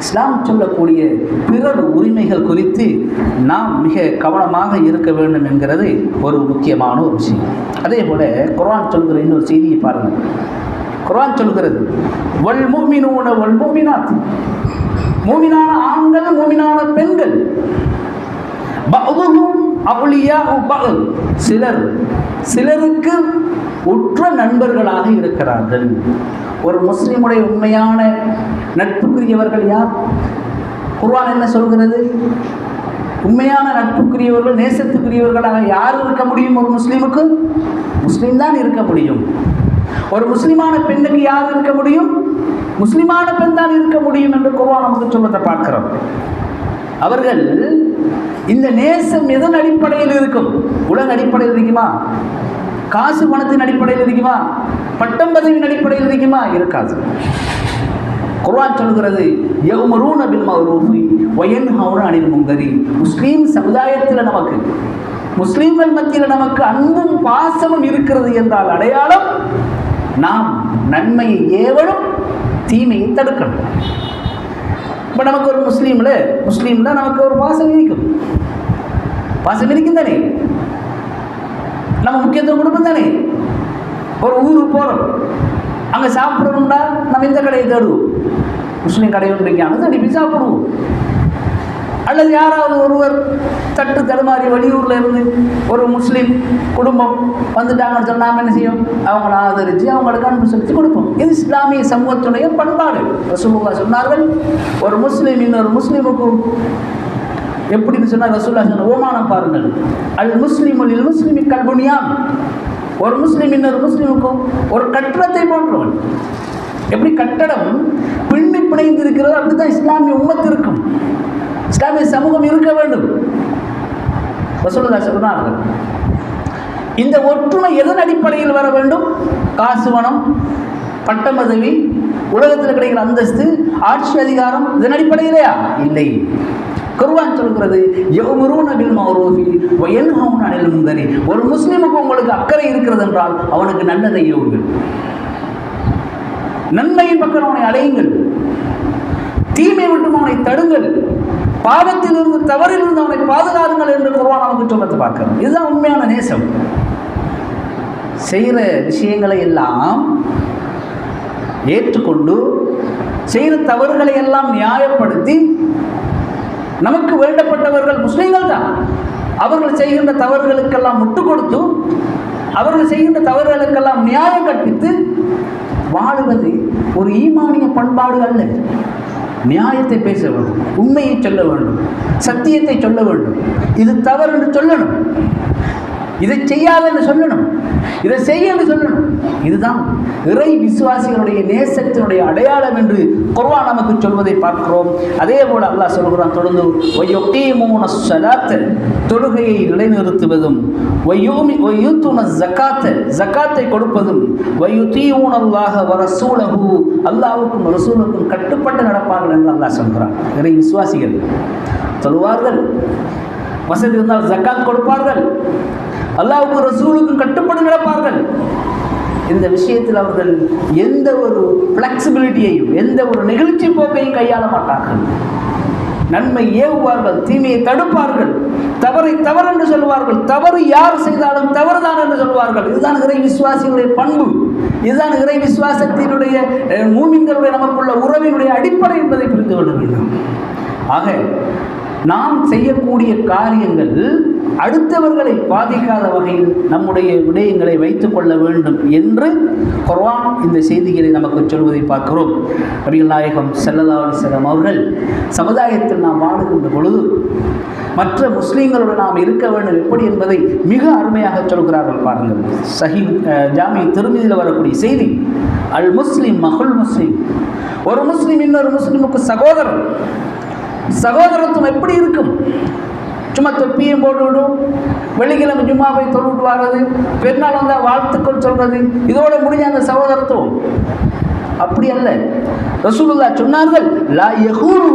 இஸ்லாம் சொல்லக்கூடிய பிறர் உரிமைகள் குறித்து நாம் மிக கவனமாக இருக்க வேண்டும் என்கிறது ஒரு முக்கியமான ஒரு விஷயம். அதே போல குர்ஆன் சொல்கிற இன்னொரு செய்தியை பாருங்கள். குர்ஆன் சொல்கிறது, வல் முஃமினூன வல் முஃமினாத், மூமினான ஆண்கள், மூமினான பெண்கள், பஅதுஹும் அவ்லியாஉ பஅத், சிலருக்கு உற்ற நண்பர்களாக இருக்கிறார்கள். ஒரு முஸ்லிமுடைய உண்மையான நட்புக்குரியவர்கள் யார்? குர்ஆன் என்ன சொல்கிறது? உண்மையான நட்புக்குரியவர்கள், நேசத்துக்குரியவர்களாக யார் இருக்க முடியும்? ஒரு முஸ்லிமுக்கு முஸ்லீம் தான் இருக்க முடியும். ஒரு முஸ்லிமான பெண்ணுக்கு யார் இருக்க முடியும்? முஸ்லிமான பெண் தான் இருக்க முடியும் என்று குர்ஆன் நமக்கு சொல்வதை பார்க்கிறோம். அவர்கள் இந்த நேசம் எதன் அடிப்படையில் இருக்கும்? உலக அடிப்படையில் இருக்குமா? காசு பணத்தின் அடிப்படையில் இருக்குமா? பட்டம் பதவியின் அடிப்படையில் இருக்குமா? இருக்காது. குர்ஆன் சொல்கிறது, யஅ்முரூன பில் மஅ்ரூஃபி வ யன்ஹவுன அனில் முன்கரி. முஸ்லீம் சமுதாயத்தில் நமக்கு, முஸ்லீம்கள் மத்தியில் நமக்கு அன்பும் பாசமும் இருக்கிறது என்றால் அடையாளம் நாம் நன்மையை ஏவலும் தீமையை தடுக்கணும். இப்போ நமக்கு ஒரு முஸ்லீம்ல நமக்கு ஒரு பாசம் இருக்கும், பாசம் இருக்கும் தானே, நம்ம முக்கியத்துவம் கொடுப்போம் தானே. ஒரு ஊருக்கு போகிறோம், அங்கே சாப்பிடணும்னா நம்ம இந்த கடையை தேடுவோம், முஸ்லீம் கடை ஒன்று இருக்காங்க தேடி சாப்பிடுவோம். அல்லது யாராவது ஒருவர் தட்டு தடுமாறி வெளியூரில் இருந்து ஒரு முஸ்லீம் குடும்பம் வந்துட்டாங்கன்னு சொன்னால் நாம் என்ன செய்யும்? அவங்கள ஆதரித்து அவங்களுக்கு அன்பு செலுத்தி கொடுப்போம். இது இஸ்லாமிய சமூகத்துடைய பண்பாடு. ரசூலுல்லாஹ் சொன்னார்கள், ஒரு முஸ்லீம் இன்னொரு முஸ்லீமுக்கு எப்படின்னு சொன்னால் ரசூலுல்லாஹ் சொன்ன ஓமானம் பாருங்கள், அல் முஸ்லிமுல் முஸ்லிமி கல்புனியான், ஒரு முஸ்லிம் இன்னொரு முஸ்லிமுக்கும் ஒரு கட்டடத்தை போன்றவன். எப்படி கட்டடம் பின்னி பிணைந்து இருக்கிறதோ அப்படிதான் இஸ்லாமிய உம்மத்து இருக்கும், இஸ்லாமிய சமூகம் இருக்க வேண்டும். ரசூலுல்லாஹ் சொன்னார்கள், இந்த ஒற்றுமை எதன் அடிப்படையில் வர வேண்டும்? காசு, பணம், பட்ட பதவி, உலகத்தில் கிடைக்கிற அந்தஸ்து, ஆட்சி அதிகாரம், இதன் அடிப்படையிலையா? இல்லை. குர்ஆன் சொல்கிறது, யஅமுரூன பில் மஅரூஃபி வ யன்ஹவுன அனில் முன்கரி. ஒரு முஸ்லிமுக்கு உங்களுக்கு அக்கறை இருக்கிறது என்றால் அவனுக்கு நல்லதை ஏவுங்கள், நன்மையின் பக்கம் அவனை அடையுங்கள், தீமை விட்டு அவனை தடுங்கள், பாவத்திலிருந்து தவறிலிருந்து அவனை பாதுகாருங்கள் என்று குர்ஆன் நமக்கு சொல்லத்தை பார்க்கிறோம். இதுதான் உண்மையான நேசம். செய்கிற விஷயங்களை எல்லாம் ஏற்றுக்கொண்டு, செய்கிற தவறுகளை எல்லாம் நியாயப்படுத்தி, நமக்கு வேண்டப்பட்டவர்கள் முஸ்லிம்கள் தான், அவர்கள் செய்கின்ற தவறுகளுக்கெல்லாம் முட்டு கொடுத்து, அவர்கள் செய்கின்ற தவறுகளுக்கெல்லாம் நியாயம் கற்பித்து வாழுவது ஒரு ஈமானிய பண்பாடு அல்ல. நியாயத்தை பேச வேண்டும், உண்மையை சொல்ல வேண்டும், சத்தியத்தை சொல்ல வேண்டும். இது தவறு என்று சொல்லணும், இதை செய்யாத என்று சொல்லணும், இதை செய்ய என்று சொல்லணும். இதுதான் இறை விசுவாசிகளுடைய நேசத்தினுடைய அடையாளம் என்று குர்ஆன் நமக்கு சொல்வதை பார்க்கிறோம். அதே போல அல்லாஹ் சொல்கிறான் தொடர்ந்து, வயுகீமூன ஸலாத்த, தொழுகையை நிலைநிறுத்துவதும், வயூதுன ஸகாத்த, ஸகாத்தை கொடுப்பதும், வயுதீஊனல்லாஹ வ ரசூலஹு, அல்லாஹ்வுக்கும் ரசூலுக்கும் கட்டுப்பட்டு நடப்பார்கள் என்று அல்லாஹ் சொல்கிறான். இறை விசுவாசிகள் தொழுவார்கள், வசதி இருந்தால் ஸகாத் கொடுப்பார்கள், அல்லாஹ்வுக்கும் ரசூலுக்கும் கட்டுப்பட்டு நடப்பார்கள். இந்த விஷயத்தில் அவர்கள் எந்த ஒரு ஃப்ளெக்சிபிலிட்டியையும், எந்த ஒரு நெகிழ்ச்சி போக்கையும் கையாள மாட்டார்கள். நன்மை ஏவுவார்கள், தீமையை தடுப்பார்கள், தவறை தவறு என்று சொல்வார்கள், தவறு யார் செய்தாலும் தவறுதான் என்று சொல்வார்கள். இதுதான் இறை விசுவாசிகளுடைய பண்பு, இதுதான் இறை விசுவாசத்தினுடைய மூமின்களுடைய நமக்குள்ள உறவினுடைய அடிப்படை என்பதை புரிந்து கொள்ள வேண்டும். ஆக நாம் செய்யக்கூடிய காரியங்கள் அடுத்தவர்களை பாதிக்காத வகையில் நம்முடைய விடயங்களை வைத்துக் கொள்ள வேண்டும் என்று குர்ஆன் இந்த செய்திகளை நமக்கு சொல்வதை பார்க்கிறோம். நபிகள் நாயகம் ஸல்லல்லாஹு அலைஹி வஸல்லம் அவர்கள் சமுதாயத்தில் நாம் வாழுகின்ற பொழுது மற்ற முஸ்லீம்களோடு நாம் இருக்க வேண்டும் எப்படி என்பதை மிக அருமையாக சொல்கிறார்கள். பாருங்கள், சஹீஹ் ஜாமி திருமதியில் வரக்கூடிய செய்தி, அல் முஸ்லிம் மஹுல் முஸ்லிம், ஒரு முஸ்லிம் இன்னொரு முஸ்லிமுக்கு சகோதரர். சகோதரத்துவம் எப்படி இருக்கும்? சும்மா தொப்பியும் போட்டுவிடும், வெள்ளிக்கிழமை ஜும்மா போய் தொழுவிட்டு வர்றது, பெருநாள் வந்தால் வாழ்த்துக்கள் சொல்றது, இதோட முடிஞ்ச அந்த சகோதரத்துவம் அப்படி அல்ல. ரசூலுல்லாஹ் சொன்னார்கள், லா யஹூரு,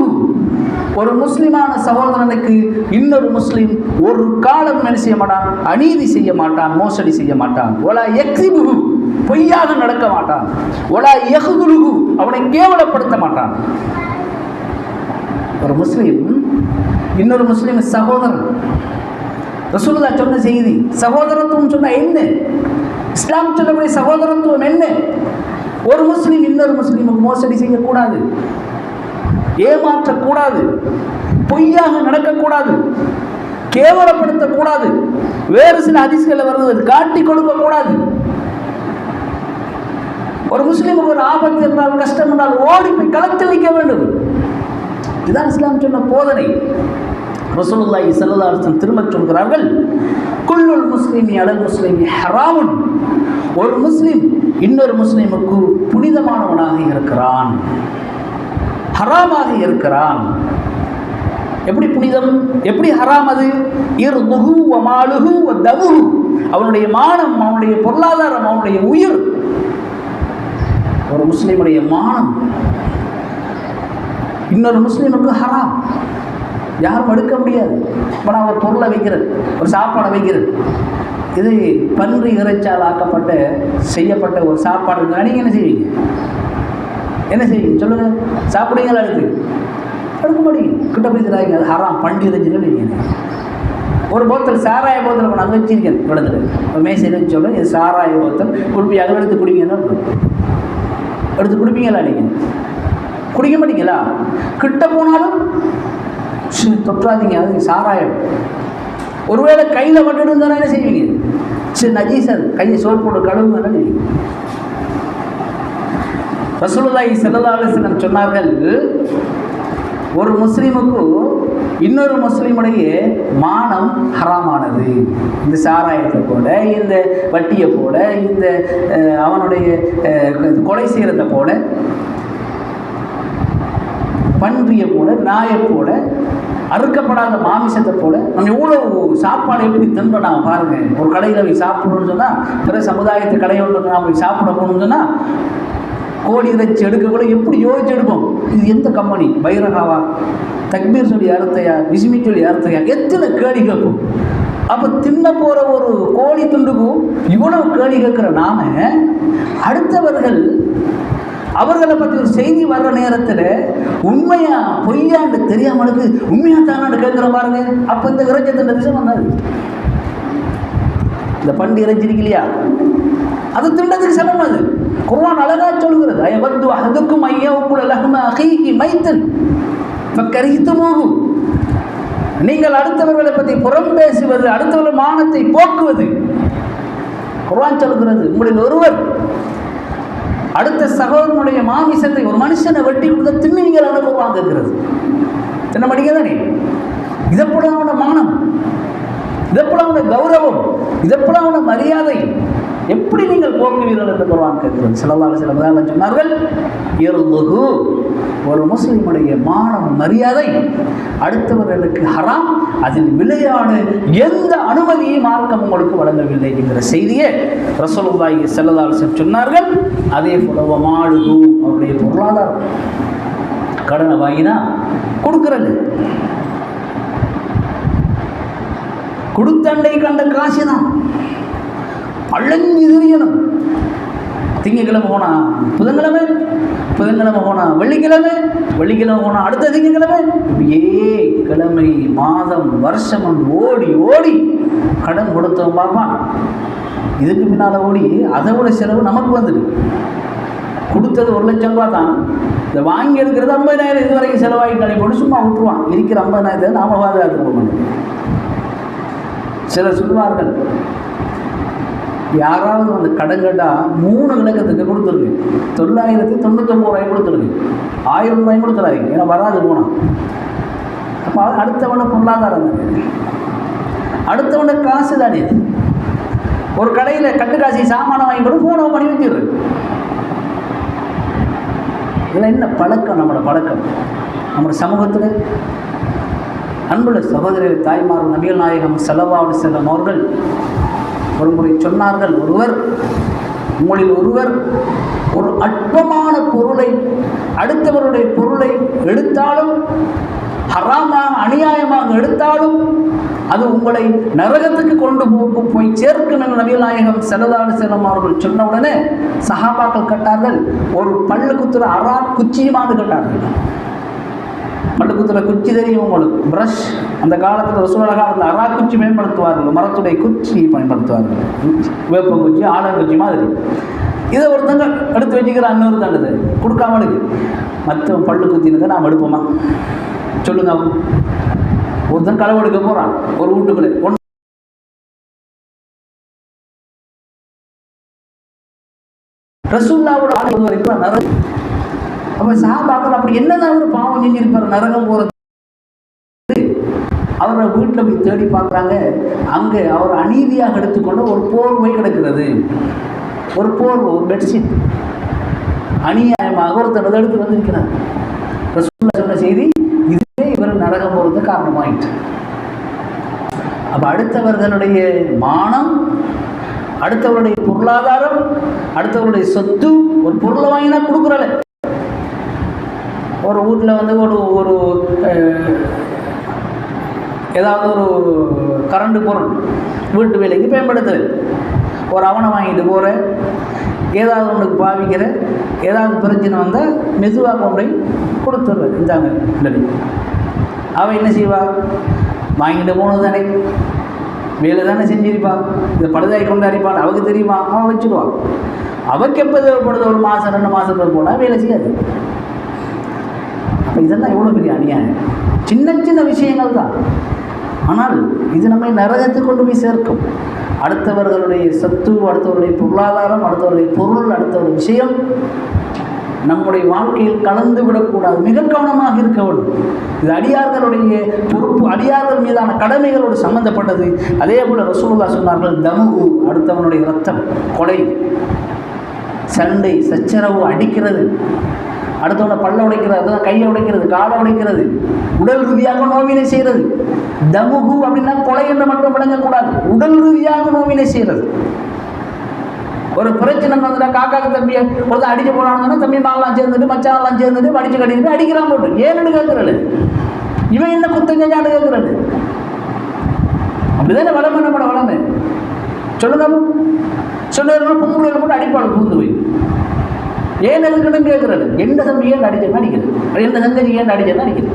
ஒரு முஸ்லிமான சகோதரனுக்கு இன்னொரு முஸ்லிம் ஒரு காலம் என்ன செய்ய மாட்டான்? அநீதி செய்ய மாட்டான், மோசடி செய்ய மாட்டான். ஒலா யக்ஸிபுஹு, பொய்யாக நடக்க மாட்டான். ஒலா யஹ்துலுஹு, அவனை கேவலப்படுத்த மாட்டான். ஒரு முஸ்லீம் இன்னொரு முஸ்லீம் சகோதரன். ரசூலுல்லாஹ் சொன்ன செய்தி, சகோதரத்துவம் சொன்ன என்ன? இஸ்லாம் சொல்லக்கூடிய சகோதரத்துவம் என்ன? ஒரு முஸ்லீம் இன்னொரு முஸ்லீமுக்கு மோசடி செய்யக்கூடாது, ஏமாற்றக்கூடாது, பொய்யாக நடக்கக்கூடாது, கேவலப்படுத்தக்கூடாது, வேறு சில ஹதீஸ்களை வருவது காட்டி கொடுக்கக்கூடாது. ஒரு முஸ்லீமுக்கு ஒரு ஆபத்து என்றால், கஷ்டம் என்றால் ஓடி போய் களத்தில் நிற்க வேண்டும். இதுதான் இஸ்லாம் சொன்ன போதனை. ரசூலுல்லாஹி ஸல்லல்லாஹு அலைஹி வஸல்லம் திரும்ப சொல்கிறார்கள், குல்லுல் முஸ்லிமி அலல் முஸ்லிமி ஹராமுன், ஒரு முஸ்லிம் இன்னொரு முஸ்லிமுக்கு புனிதமானவனாக இருக்கிறான், ஹராமாக இருக்கிறான். எப்படி புனிதம், எப்படி ஹராம்? அது இர்துஹு வ மாலுஹு வ தமுஹு, அவனுடைய மானம், அவனுடைய பொருளாதாரம், அவனுடைய உயிர். ஒரு முஸ்லிமுடைய மானம் இன்னொரு முஸ்லீமுக்கு ஹராம், யாரும் எடுக்க முடியாது. இப்போ நான் ஒரு பொருளை வைக்கிறேன், ஒரு சாப்பாடை வைக்கிறேன், இது பன்றி இறைச்சால் ஆக்கப்பட்ட செய்யப்பட்ட ஒரு சாப்பாடு இருக்குன்னா நீங்கள் என்ன செய்வீங்க? என்ன செய்வீங்க சொல்லுங்கள்? சாப்பிடுவீங்களா? எடுக்க மாட்டீங்க, கிட்ட போய் தராங்க, அது ஹராம், பன்றி இறைச்சின்னு நீங்கள். ஒரு போத்தல் சாராய போத்தல் நான் வச்சிருக்கேன் இடத்துல, ஒரு மேசையில் வச்சு சொல்கிறேன், இது சாராய போத்தல், குடிப்பி அதை எடுத்து குடிங்கன்னு எடுத்து குடிப்பீங்களா? நீங்கள் குடிக்க மாட்டீங்களா? கிட்ட போனாலும் தொற்றாதீங்க, அது சாராயம். ஒருவேளை கையில் மட்டும் இருந்தாலும் என்ன செய்வீங்க? சரி நஜீசர், கையை சோப்பு போட்டு கழுவுங்க. ரசூலுல்லாஹி ஸல்லல்லாஹு அலைஹி வஸல்லம் சொன்னார்கள், ஒரு முஸ்லிமுக்கு இன்னொரு முஸ்லீமுடைய மானம் ஹராமானது. இந்த சாராயத்தை போல, இந்த வட்டியை போல, இந்த அவனுடைய கொலை செய்கிறத போல, பன்றியை போல, நாயை போல, அறுக்கப்படாத மாமிசத்தை போல நம்ம எவ்வளோ சாப்பாடு எப்படி தின்ப நான் பாருங்கள். ஒரு கடையில் போய் சாப்பிடணும்னு சொன்னால், பிற சமுதாயத்து கடையோடு நான் போய் சாப்பிட போகணும்னு சொன்னால், கோழி இறைச்சி எடுக்கக்கூட எப்படி யோசிச்சு எடுப்போம். இது எந்த கம்பெனி? பைரகாவா? தக்பீர் சொல்லி அறுத்தையா? பிஸ்மி சொல்லி அறுத்தையா? எத்தனை கேள்வி கேட்போம். அப்போ தின்ன போகிற ஒரு கோழி துண்டுக்கும் இவ்வளவு கேள்வி கேட்குற நாம, அடுத்தவர்கள் அவர்களை பற்றி ஒரு செய்தி வர்ற நேரத்தில் உண்மையா பொய்யான்னு தெரியாமலுக்கு உண்மையா தானான்னு கேட்குற பாருங்க. அப்போ இந்த இறைச்சத்தின் விஷயம் வந்தாது. இந்த பண்டி இறைச்சிருக்கு இல்லையா, அது திண்டத்துக்கு சமம். அது குர்ஆன் அழகா சொல்கிறது, அயவது அஹதுக்கும் ஐயவுக்குள் லஹ்ம அகீஹி மைத்தன் ஃபக்கரிஹ்துமூஹு. நீங்கள் அடுத்தவர்களை பற்றி புறம் பேசுவது, அடுத்தவர்கள் மானத்தை போக்குவது. குர்ஆன் சொல்கிறது, உங்களில் ஒருவர் அடுத்த சகோதரனுடைய மாமிசத்தை, ஒரு மனுஷனை வெட்டி கொடுத்த திண்ணுவீங்கள் அனுபவம் கேட்கிறது. தின்ன மாட்டீங்கதானே? இதப்போல அவனோட மானம், இதப்போல அவனோட கௌரவம், இதப்போல அவனோட மரியாதை எப்படி நீங்கள் போக்குவீர்கள் என்று குர்ஆன் கேட்கிறது. ஸல்லல்லாஹு அலைஹி வஸல்லம் சொன்னார்கள், இர்துஹு, ஒரு முஸ்லிமுடைய மானம் மரியாதை அடுத்தவர்களுக்கு ஹராம், அதில் விளையாட எந்த அனுமதியை மார்க்கம் உங்களுக்கு வழங்கவில்லை என்கிற செய்தியை ரசூலுல்லாஹி ஸல்லல்லாஹு அலைஹி வஸல்லம் சொன்னார்கள். அதே போல வமாலுஹு, அவருடைய பொருளாதாரம், கடனை வாங்கினா கொடுக்கறது, கொடுத்தண்டை கண்ட காசு தான் அழஞ்சு தெரியணும். திங்கக்கிழமை போனா புதன்கிழமை, புதன்கிழமை போனா வெள்ளிக்கிழமை, வெள்ளிக்கிழமை போனா அடுத்த திங்கக்கிழமை, கிழமை மாதம் வருஷம் ஓடி ஓடி கடன் கொடுத்தவன் பார்ப்பான். இதுக்கு பின்னால் ஓடி அதை விட செலவு நமக்கு வந்துடு. கொடுத்தது 1 லட்சம் ரூபா தான், இதை வாங்கி எடுக்கிறது 50,000 இதுவரைக்கும் செலவாகிட்டாலே போட்டு சும்மா விட்டுருவான். இருக்கிற 50,000 நாம பாதுகாத்து போகணும். சிலர் சொல்வார்கள், யாராவது வந்து கடன் கேட்டால் 3 இலக்கத்துக்கு கொடுத்துருக்கு, 999 ரூபாய் கொடுத்துருக்கு, 1000 ரூபாயும் கொடுத்துறாங்க, ஏன்னா வராது போனால். அப்போ அடுத்தவன பொருளாதாரம் தானே, அடுத்தவன காசு தானே. ஒரு கடையில் கட்டு காசி சாமானை வாங்கி கூட ஃபோனை பண்ணி வச்சிடுறது. இதில் என்ன பழக்கம்? நம்மளோட பழக்கம் நம்மளோட சமூகத்தில். அன்புள்ள சகோதரர் தாய்மார், நபிகள் நாயகம் ஸல்லல்லாஹு அலைஹி வஸல்லம் அவர்கள் ஒரு முறை சொன்னார்கள், உங்களில் ஒருவர் ஒரு அற்பமான பொருளை, அடுத்தவருடைய பொருளை எடுத்தாலும், ஹராமாக அநியாயமாக எடுத்தாலும், அது உங்களை நரகத்துக்கு கொண்டு போய் சேர்க்கும் என்று நபிகள் நாயகம் ஸல்லல்லாஹு அலைஹி வஸல்லம் அவர்கள் சொன்ன உடனே சஹாபாக்கள் கேட்டார்கள், ஒரு பல்லு குத்துற அரா குச்சியுமானு கேட்டார்கள். பல்லு குத்துற குச்சி தெரியும் உங்களுக்கு, பிரஷ். அந்த காலத்தில் ரசூலுல்லாஹி காலத்தில் அரா குச்சி பயன்படுத்துவார்கள், மரத்துடைய குச்சி பயன்படுத்துவார்கள், வேப்பங்குச்சி, ஆலங்குச்சி மாதிரி. இதை ஒருத்தங்க எடுத்து வச்சுக்கிற இன்னொரு தண்டது கொடுக்காமலுக்கு மற்ற பல்லு குத்தினதை நாம் எடுப்போமா? சொல்லுங்க. ஒருத்தன் களவு எடுக்க போகிறான் ஒரு வீட்டுக்குள்ளே, ரசூலுல்லாஹ்வோட ஆளு வரைக்கும் நரகம். அப்போ சஹாபாக்கள் அப்படி என்னதான் ஒரு பாவம் செஞ்சிருப்பார் நரகம் போகிறது? அவரை வீட்டில் போய் தேடி பார்க்குறாங்க. அங்கே அவர் அநீதியாக எடுத்துக்கொண்டு ஒரு போர்வை கிடக்கிறது, ஒரு போர்வை, ஒரு பெட்ஷீட் அநியாயமாக ஒருத்தர் எடுத்து வந்திருக்கிறார். ரசூலுல்லாஹ் சொன்ன செய்தி இதுவே இவர் நரகம் போகிறது காரணமாயிட்டு. அப்போ அடுத்தவர்களுடைய மானம், அடுத்தவருடைய பொருளாதாரம், அடுத்தவருடைய சொத்து, ஒரு பொருளை வாங்கினா கொடுக்குறல. ஒரு வீட்டில் வந்து ஒரு ஏதாவது ஒரு கரண்ட் பொருள் வீட்டு வேலைக்கு பயன்படுத்துகிற ஒரு அவனை வாங்கிட்டு போகிற, ஏதாவது ஒன்றுக்கு பாவிக்கிற, ஏதாவது பிரச்சனை வந்தால் மெதுவாக கொண்டு கொடுத்துட்ற, இந்தாங்க இல்லை. அவன் என்ன செய்வா? வாங்கிட்டு போனது தானே, வேலை தானே செஞ்சிருப்பான், இந்த பழுதாய் கொண்டு அரிப்பான், அவருக்கு தெரியுமா? அவன் வச்சுக்குவான். அவருக்கு எப்போ தேவைப்படுது? ஒரு மாதம் 2 மாதத்துக்கு போனால் வேலை செய்யாது. அப்போ இதெல்லாம் எவ்வளோ பெரிய அநியாயம். சின்ன சின்ன விஷயங்கள் தான், ஆனால் இது நம்மை நரகத்துக்கு கொண்டு போய் சேர்க்கும். அடுத்தவர்களுடைய சொத்து, அடுத்தவருடைய பொருளாதாரம், அடுத்தவருடைய பொருள், அடுத்தவருடைய விஷயம் நம்முடைய வாழ்க்கையில் கலந்து விடக்கூடாது. மிக கவனமாக இருக்க வேண்டும். இது அடியார்களுடைய பொறுப்பு, அடியார்கள் மீதான கடமைகளோடு சம்பந்தப்பட்டது. அதே போல ரசூலுல்லாஹ் சொன்னார்கள், தமுகு, அடுத்தவனுடைய இரத்தம், கொலை, சண்டை, சச்சரவு, அடிக்கிறது, அடுத்தவனை பல்ல உடைக்கிறது, அதான் கையை உடைக்கிறது, காலை உடைக்கிறது, உடல் ரீதியாக நோவினை செய்கிறது. தமுகு அப்படின்னா கொலை என்று மட்டும் விளங்கக்கூடாது, உடல் ரீதியாக நோவினை செய்கிறது. ஒரு பிரச்சனை வந்துட்டா காக்காக்கு தம்பியை ஒருத்தர் அடிக்க போனாங்கன்னா தம்பி மாலாம் சேர்ந்துட்டு மச்சாலாம் சேர்ந்துட்டு அடிச்சு கட்டிட்டு அடிக்கிறான் போட்டு. ஏன்னு கேட்கறது, இவன் என்ன குத்தம் செஞ்சான்னு கேட்கறது. அப்படிதானே வளமை, நம்மளோட வளமை. சொல்லுங்க, சொன்ன பொம்பளை போட்டு அடிப்பாள் பூந்து போய். ஏன் எதுக்குன்னு கேட்கறது. எந்த தம்பி ஏன் அடிச்சேன்னு அடிக்கிறது, எந்த தங்கச்சி ஏன் அடிச்சேன்னு அடிக்கிறது.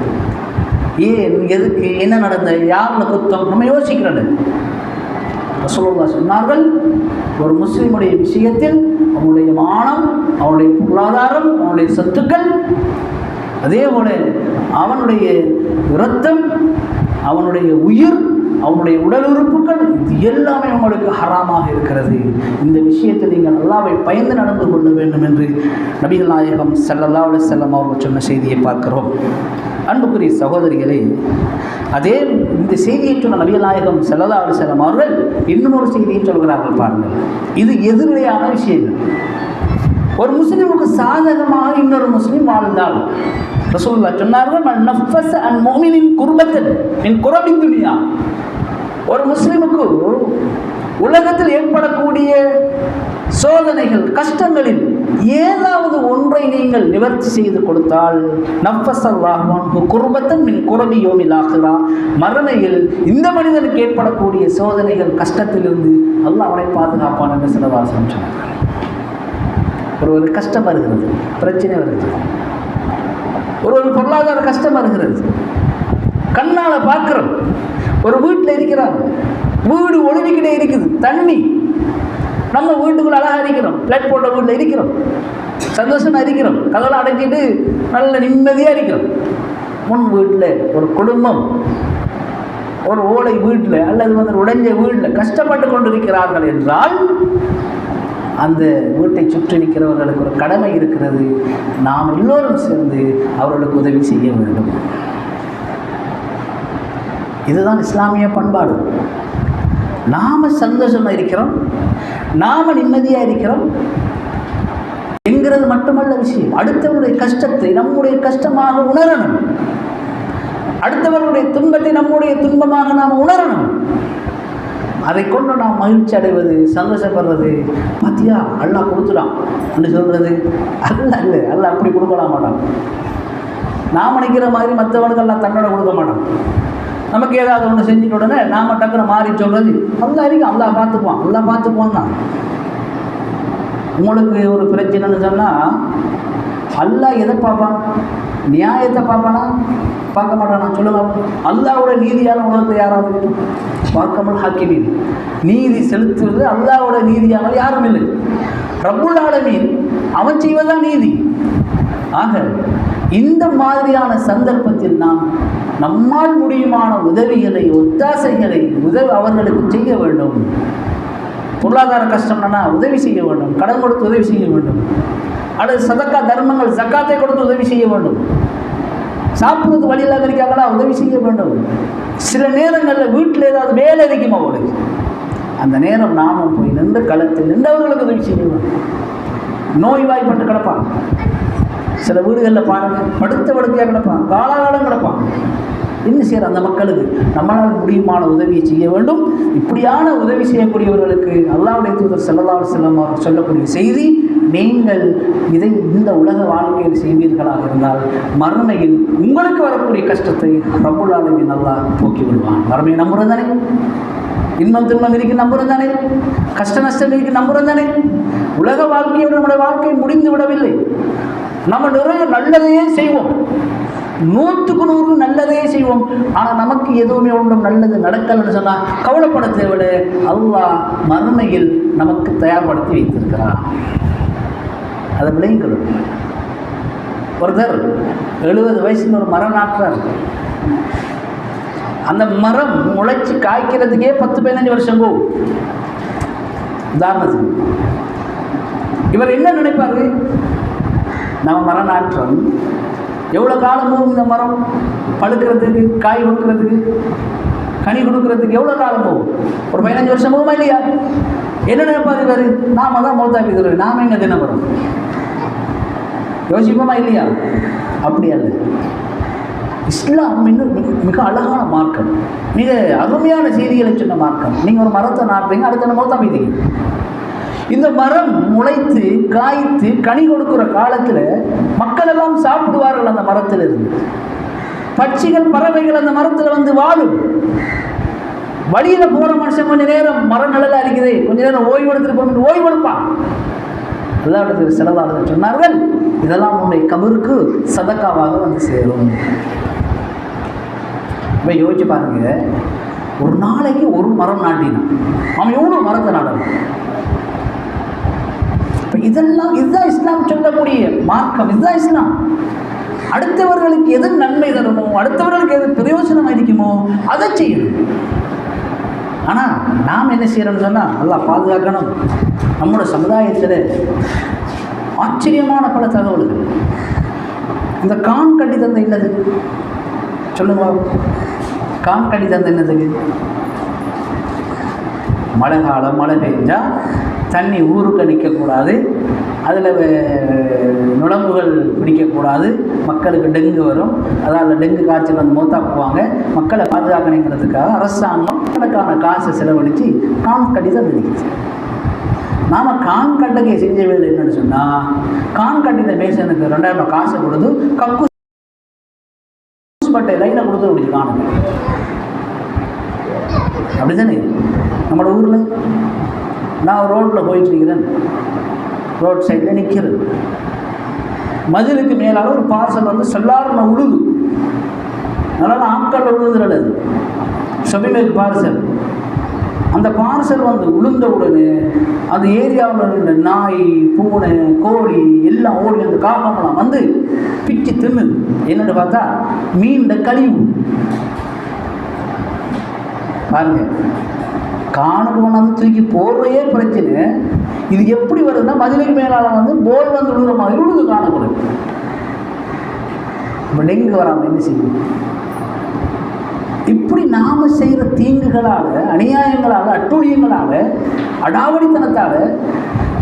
ஏன், எதுக்கு, என்ன நடந்த, யாருல குத்தம், நம்ம யோசிக்கிறது. ரசூலுல்லாஹ் சொன்னார்கள், ஒரு முஸ்லிமுடைய விஷயத்தில் அவனுடைய மானம், அவனுடைய பொருளாதாரம், அவனுடைய சொத்துக்கள், அதே போல அவனுடைய இரத்தம், அவனுடைய உயிர், அவனுடைய உடல் உறுப்புகள், இது எல்லாமே உங்களுக்கு ஹராமாக இருக்கிறது. இந்த விஷயத்தில் நீங்கள் அல்லாஹ்வை பயந்து நடந்து கொள்ள வேண்டும் என்று நபிகள் நாயகம் ஸல்லல்லாஹு அலைஹி வஸல்லம் அவர்கள் சொன்ன செய்தியை பார்க்கிறோம். அன்புக்குரிய சகோதரிகளே, அதே இந்த செய்தியை சொன்ன நபிகள் நாயகம் ஸல்லல்லாஹு அலைஹி வஸல்லம் அவர்கள் இன்னும் ஒரு செய்தியை சொல்கிறார்கள் பாருங்கள். இது எதிர்மறையான விஷயங்கள். ஒரு முஸ்லிமுக்கு சாதகமாக இன்னொரு முஸ்லிம் வாழ்ந்தால் ரசூலுல்லாஹ் சொன்னார்கள், மன் நஃபஸ அன் முஃமினின் குர்பத்தன் மின் குரபித் துன்யா. ஒரு முஸ்லிமுக்கு உலகத்தில் ஏற்படக்கூடிய சோதனைகள், கஷ்டங்களில் ஏதாவது ஒன்றை நீங்கள் நிவர்த்தி செய்து கொடுத்தால், நஃபஸல்லாஹு அன்ஹு குர்பத்தன் மின் குரபி யௌமில் ஆகிரா, மறுமையில் இந்த மனிதனுக்கு ஏற்படக்கூடிய சோதனைகள், கஷ்டத்திலிருந்து அல்லாஹ் அவனை பாதுகாப்பான் என்று சில வாசகம் சொன்னார். ஒரு கஷ்டம் வருகிறது, பிரச்சனை வருகிறது, ஒரு பொருளாதார கஷ்டம் வருகிறது, கண்ணால் பார்க்கிறோம். ஒரு வீட்டில் இருக்கிறாங்க, வீடு ஒழுவிக்கிட்டே இருக்குது, தண்ணி, நம்ம வீட்டுக்குள்ள அழகாக இருக்கிறோம், பிளட் போட்ட வீட்டில் இருக்கிறோம், சந்தோஷமாக இருக்கிறோம், கதவை அடைச்சிட்டு நல்ல நிம்மதியாக இருக்கிறோம். முன் வீட்டில் ஒரு குடும்பம் ஒரு ஓலை வீட்டில் அல்லது உடைஞ்ச வீட்டில் கஷ்டப்பட்டு கொண்டிருக்கிறார்கள் என்றால், அந்த வீட்டை சுற்றி நிற்கிறவர்களுக்கு ஒரு கடமை இருக்கிறது. நாம் எல்லோரும் சேர்ந்து அவர்களுக்கு உதவி செய்ய வேண்டும். இதுதான் இஸ்லாமிய பண்பாடு. நாம சந்தோஷமாக இருக்கிறோம், நாம நிம்மதியாக இருக்கிறோம் என்கிறது மட்டுமல்ல விஷயம். அடுத்தவருடைய கஷ்டத்தை நம்முடைய கஷ்டமாக உணரணும், அடுத்தவருடைய துன்பத்தை நம்முடைய துன்பமாக நாம் உணரணும். அதை கொண்டு நாம் மகிழ்ச்சி அடைவது, சந்தோஷப்படுறது, பார்த்தியா அல்லாஹ் கொடுத்துடான் என்று சொல்கிறது அல்ல. இல்லை, அல்லாஹ் அப்படி கொடுக்கலாம் மாட்டான். நாம் நினைக்கிற மாதிரி மற்றவனுக்கு எல்லாம் தன்னோட கொடுக்க மாட்டான். நமக்கு ஏதாவது ஒன்று செஞ்சுட்டு உடனே நாம் டக்குனு மாறி சொல்கிறது அல்லாஹ் இருக்கு, அல்லாஹ் பார்த்துக்குவான், அல்லாஹ் பார்த்துக்குவான் தான். உங்களுக்கு ஒரு பிரச்சனைன்னு சொன்னால் அல்லாஹ் எதை பார்ப்பான்? நியாயத்தை பார்ப்பானா? பார்க்க மாட்டானா? சொல்லுங்க. அல்லாஹ்வோட நீதியான உலகத்தை யாராவது பார்க்காமல் ஹாக்கிமீன், நீதி செலுத்துவது அல்லாஹ்வோட நீதியானால் யாரும் இல்லை. ரப்புல் ஆலமீன் அவன் செய்வதுதான் நீதி. ஆக இந்த மாதிரியான சந்தர்ப்பத்தில் நாம் நம்மால் முடியுமான உதவிகளை, ஒத்தாசைகளை அவர்களுக்கு செய்ய வேண்டும். பொருளாதார கஷ்டம்னா உதவி செய்ய வேண்டும், கடன் கொடுத்து உதவி செய்ய வேண்டும், அல்லது சதக்கா தர்மங்கள் ஜக்காத்தை கொடுத்து உதவி செய்ய வேண்டும், சாப்பிடுறது வழியில் இருக்காங்களா உதவி செய்ய வேண்டும். சில நேரங்களில் வீட்டில் ஏதாவது வேலை இருக்குமா அவளுக்கு, அந்த நேரம் நாமும் போய் நின்று களத்தில் நின்றவர்களுக்கு உதவி செய்ய வேண்டும். நோய்வாய்ப்பட்டு கிடப்பான், சில வீடுகளில் பாருங்கள் படுத்த படுக்கையாக கிடப்பான், காலாகாலம் கிடப்பான். என்ன செய்யற அந்த மக்களுக்கு நம்மளால் முடியுமான உதவியை செய்ய வேண்டும். இப்படியான உதவி செய்யக்கூடியவர்களுக்கு அல்லாஹ்வுடைய தூதர் ஸல்லல்லாஹு அலைஹி வஸல்லம் அவர்கள் சொல்லக்கூடிய செய்தி, நீங்கள் இதை இந்த உலக வாழ்க்கையில் செய்வீர்களாக இருந்தால் மறுமையில் உங்களுக்கு வரக்கூடிய கஷ்டத்தை ரப்புல் ஆலமீன் அல்லாஹ் போக்கி விடுவான். மறுமையை நம்புறது தானே, இன்பம் துன்பம் இருக்கு நம்புறது தானே, கஷ்ட நஷ்டம் இருக்கு நம்புறது தானே. உலக வாழ்க்கையோடு நம்முடைய வாழ்க்கை முடிந்து விடவில்லை. நம்ம நிறைய நல்லதையே செய்வோம், 100க்கு 100 நல்லதையே செய்வோம். ஆனால் நமக்கு எதுவுமே ஒன்றும் நல்லது நடக்கலன்னு சொன்னால் கவலைப்பட தேவையில்லை. அல்லாஹ் மறுமையில் நமக்கு தயார்படுத்தி வைத்திருக்கிறார். அதை விளையுங்கள். ஒருத்தர் 70 வயசுல ஒரு மரம் நாட்டுறார். அந்த மரம் முளைச்சி காய்க்கிறதுக்கே 10-15 வருஷம் போகும். உதாரணத்துக்கு இவர் என்ன நினைப்பாரு, நம்ம மரம் நாட்டுறோம், எவ்வளோ காலமும் இந்த மரம் பழுக்கிறதுக்கு, காய் கொடுக்கறதுக்கு, கனி கொடுக்கறதுக்கு எவ்வளோ காலம் போகும்? ஒரு 15 வருஷம் போகுமா இல்லையா? என்ன நினைப்பாரு இவர்? நாம தான் மௌத்தாக்கிக்கிறோம், நாம எங்க தினப்பறோம்? யோசிப்போமா இல்லையா? அப்படி அல்ல. இஸ்லாம் மிக அழகான மார்க்கம், மிக அருமையான செய்திகளை சொன்ன மார்க்கம். நீங்கள் ஒரு மரத்தை நாட்டுறீங்க, அடுத்த மௌத்தா போய்தீங்க. இந்த மரம் முளைத்து காய்த்து கனி கொடுக்குற காலத்தில் மக்கள் எல்லாம் சாப்பிடுவார்கள். அந்த மரத்தில் இருந்து பட்சிகள், பறவைகள் அந்த மரத்தில் வந்து வாழும். வழியில போற மனுஷன் கொஞ்ச நேரம் மரம் நிழலா இருக்குது, கொஞ்ச நேரம் ஓய்வு எடுத்துட்டு போக ஓய்வு எடுப்பான். அல்லாஹ்வுடைய ஸல்லல்லாஹு சொன்னார்கள், இதெல்லாம் உன்னுடைய கபருக்கு சதக்காவாக வந்து சேரும். இப்போ யோசிச்சு பாருங்க, ஒரு நாளைக்கு ஒரு மரம் நாட்டினான், அவன் எவ்வளோ மரத்தை நாடணும்? இப்போ இதுதான் இஸ்லாம் சொல்லக்கூடிய மார்க்கம், இதுதான் இஸ்லாம். அடுத்தவர்களுக்கு எது நன்மை தருமோ, அடுத்தவர்களுக்கு எது பிரயோஜனம் இருக்குமோ அதை செய்யணும். ஆனால் நாம் என்ன செய்யறோம்னு சொன்னால், நல்லா பாதுகாக்கணும். நம்மளோட சமுதாயத்தில் ஆச்சரியமான பல தகவல்கள். இந்த கான் கட்டி தந்த என்னது சொல்லுங்க, கான் கட்டி தந்த என்னதுக்கு? மழை காலம், மழை பெஞ்சா தண்ணி ஊருக்கு நிற்கக்கூடாது, அதில் நுழம்புகள் பிடிக்கக்கூடாது, மக்களுக்கு டெங்கு வரும், அதாவது டெங்கு காய்ச்சல் வந்து மௌத்தா போவாங்க. மக்களை பாதுகாக்கணுங்கிறதுக்காக அரசாங்கம் கணக்கான காசை செலவழித்து கான் கட்டி தான் தெரிவிக்குது. நாம் கான் கட்டக்கை செஞ்ச வேலை என்னன்னு சொன்னால், கான் கட்டின மேசனுக்கு 2000 காசை கொடுத்து கக்கு பட்டை லைனை கொடுத்து அப்படி காணுங்க. அப்படி தானே நம்மளோட ஊரில்? நான் ரோட்டில் போயிட்டுருக்கிறேன், ரோட் சைடில் நிற்கிறேன், மதிலுக்கு மேலால் ஒரு பார்சல் வந்து சொல்லாமல் உழுது, அதனால் ஆட்கள் உழுதுறது ஷொபிமேக் பார்சல். அந்த பார்சல் வந்து உளுந்த உடனே அந்த ஏரியாவில் இருந்த நாய், பூனை, கோழி எல்லாம் ஓடி அந்த காகமெல்லாம் வந்து பிச்சு தின்னு. என்னன்னு பார்த்தா மீண்ட கழிவு. பாருங்க, காணுக்கு கொண்டாந்து தூக்கி போடுறையே பிரச்சனை. இது எப்படி வருதுன்னா, மதிலுக்கு மேலால வந்து போல் வந்து விழுகிற மாதிரி விழுது காணக்கூடாது. இப்போ டெங்கு வராமல் என்ன செய்யும்? இப்படி நாம செய்கிற தீங்குகளால், அநியாயங்களால், அட்டூழியங்களால், அடாவடித்தனத்தால்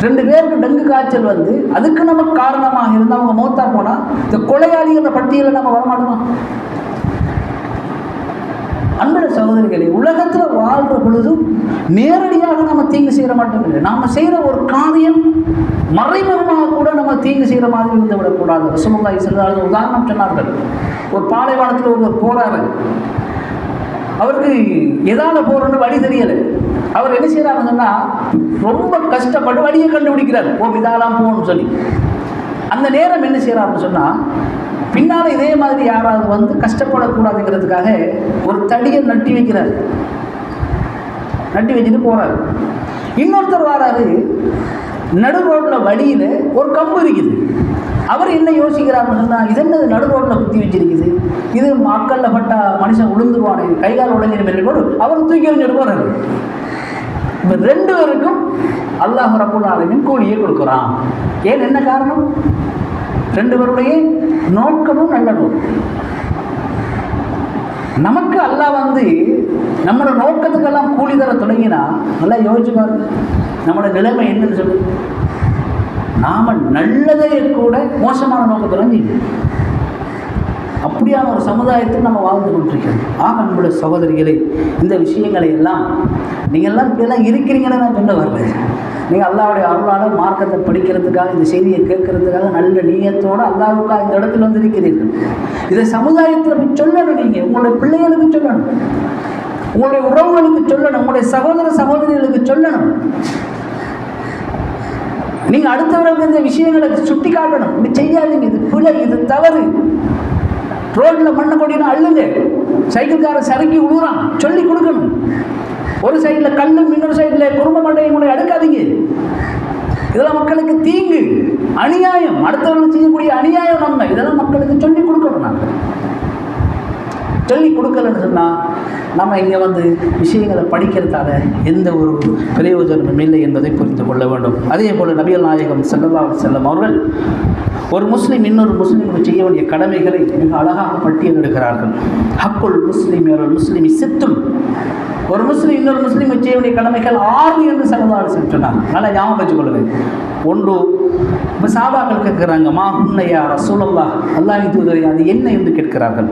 2 பேருக்கு டெங்கு காய்ச்சல் வந்து அதுக்கு நமக்கு காரணமாக இருந்தால் அவங்க மௌத்தா போனால் இந்த கொலையாளிகிற பட்டியலில் நம்ம வரமாட்டோமா? அன்புள்ள சகோதரிகளே, உலகத்தில் வாழ்கிற பொழுதும் நேரடியாக நம்ம தீங்கு செய்கிற மட்டும் இல்லை, நாம் செய்கிற ஒரு காரியம் மறைமுகமாக கூட நம்ம தீங்கு செய்கிற மாதிரி இருந்து விடக்கூடாது. ரசூலுல்லாஹி ஸல்லல்லாஹு அலைஹி வஸல்லம் உதாரணம் சொன்னார்கள். ஒரு பாலைவனத்தில் ஒருவர் போறாரு, அவருக்கு எதால போறோன்னு வழி தெரியலை. அவர் என்ன செய்யறாருன்னா, ரொம்ப கஷ்டப்பட்டு வழியை கண்டுபிடிக்கிறார், இதாலாம் போகணும்னு சொல்லி. அந்த நேரம் என்ன செய்யறாருன்னு சொன்னா, பின்னால் இதே மாதிரி யாராவது வந்து கஷ்டப்படக்கூடாதுங்கிறதுக்காக ஒரு தடியை நட்டி வைக்கிறார். நட்டி வச்சுட்டு போறாரு. இன்னொருத்தர் வராரு, நடு ரோட்ல வழியில ஒரு கம்பு இருக்குது. அவர் என்ன யோசிக்கிறாருன்னு சொன்னா, இது என்ன நடு ரோட்ல குத்தி வச்சிருக்குது, இது மக்கள்ல பட்டா மனுஷன் விழுந்துருவானே, கைகால் உடஞ்சின மேலே போடு, அவர் தூக்கி எறிஞ்சிட்டு போறாரு. இப்ப 2 பேருக்கும் அல்லாஹ் ரப்புல் ஆலமீன் கூலியை கொடுக்குறான். ஏன், என்ன காரணம்? 2 பேருடைய நோக்கமும் நல்ல நோக்கம். நமக்கு அல்லாஹ் வந்து நம்மளோட நோக்கத்துக்கெல்லாம் கூலி தர தொடங்கினா, நல்லா யோசிச்சு பாருங்க நம்மளோட நிலைமை என்னன்னு சொல்லு. நாம நல்லதையே கூட மோசமான நோக்கத்துடன் அப்படியான ஒரு சமுதாயத்தில் நம்ம வாழ்ந்து கொண்டிருக்கிறோம். அன்புள்ள சகோதரிகளே, இந்த விஷயங்களை எல்லாம் நீங்கள்லாம் இப்படியெல்லாம் இருக்கிறீங்கன்னு நான் சொல்ல வரல. நீங்கள் அல்லாஹ்வுடைய அருளால் மார்க்கத்தை படிக்கிறதுக்காக, இந்த செய்தியை கேட்கறதுக்காக நல்ல நீயத்தோடு அல்லாஹ்வுக்காக இந்த இடத்துல வந்து இருக்கிறீர்கள். இதை சமுதாயத்தில் போய் சொல்லணும். நீங்கள் உங்களுடைய பிள்ளைகளுக்கு சொல்லணும், உங்களுடைய உறவுகளுக்கு சொல்லணும், உங்களுடைய சகோதர சகோதரிகளுக்கு சொல்லணும். நீங்கள் அடுத்தவர்களுக்கு இந்த விஷயங்களை சுட்டி காட்டணும். இப்படி செய்யாதீங்க, இது பிழை, இது தவறு. ரோட்டில் மண்ணை கொடினா அள்ளுங்க, சைக்கிள்காரன் சறுக்கி விழுறான், சொல்லி கொடுக்கணும். ஒரு சைடில் கல்லும் இன்னொரு சைடில் குடும்ப மண்டையும் கூட அடுக்காதீங்க. இதெல்லாம் மக்களுக்கு தீங்கு, அநியாயம், அடுத்தவர்களுக்கு செய்யக்கூடிய அநியாயம். நம்ம இதெல்லாம் மக்களுக்கு சொல்லி கொடுக்கணும். நாங்கள் சொல்லி கொடுக்கலன்னு சொன்னால் நம்ம இங்கே வந்து விஷயங்களை படிக்கிறதால எந்த ஒரு பிரயோஜனமும் இல்லை என்பதை புரிந்து கொள்ள வேண்டும். அதே போல் நபிகள் நாயகம் ஸல்லல்லாஹு அலைஹி வஸல்லம் அவர்கள் ஒரு முஸ்லீம் இன்னொரு முஸ்லீமுக்கு செய்ய வேண்டிய கடமைகளை மிக அழகாக பட்டியலிடுகிறார்கள். ஹக்குல் முஸ்லிம் முஸ்லிமி சித்தும், ஒரு முஸ்லீம் இன்னொரு முஸ்லீமுக்கு செய்ய வேண்டிய கடமைகள் 6 என்று ஸல்லல்லாஹு அலைஹி வஸல்லம் சொன்னார். நல்லா ஞாபகம் வச்சுக்கொள்ளுங்க. ஒன்று, இப்போ சாபாக்கள் கேட்குறாங்க, மா உன்னையா ரசூலுல்லாஹ், அல்லாஹ்வின் தூதரே அது என்ன என்று கேட்கிறார்கள்.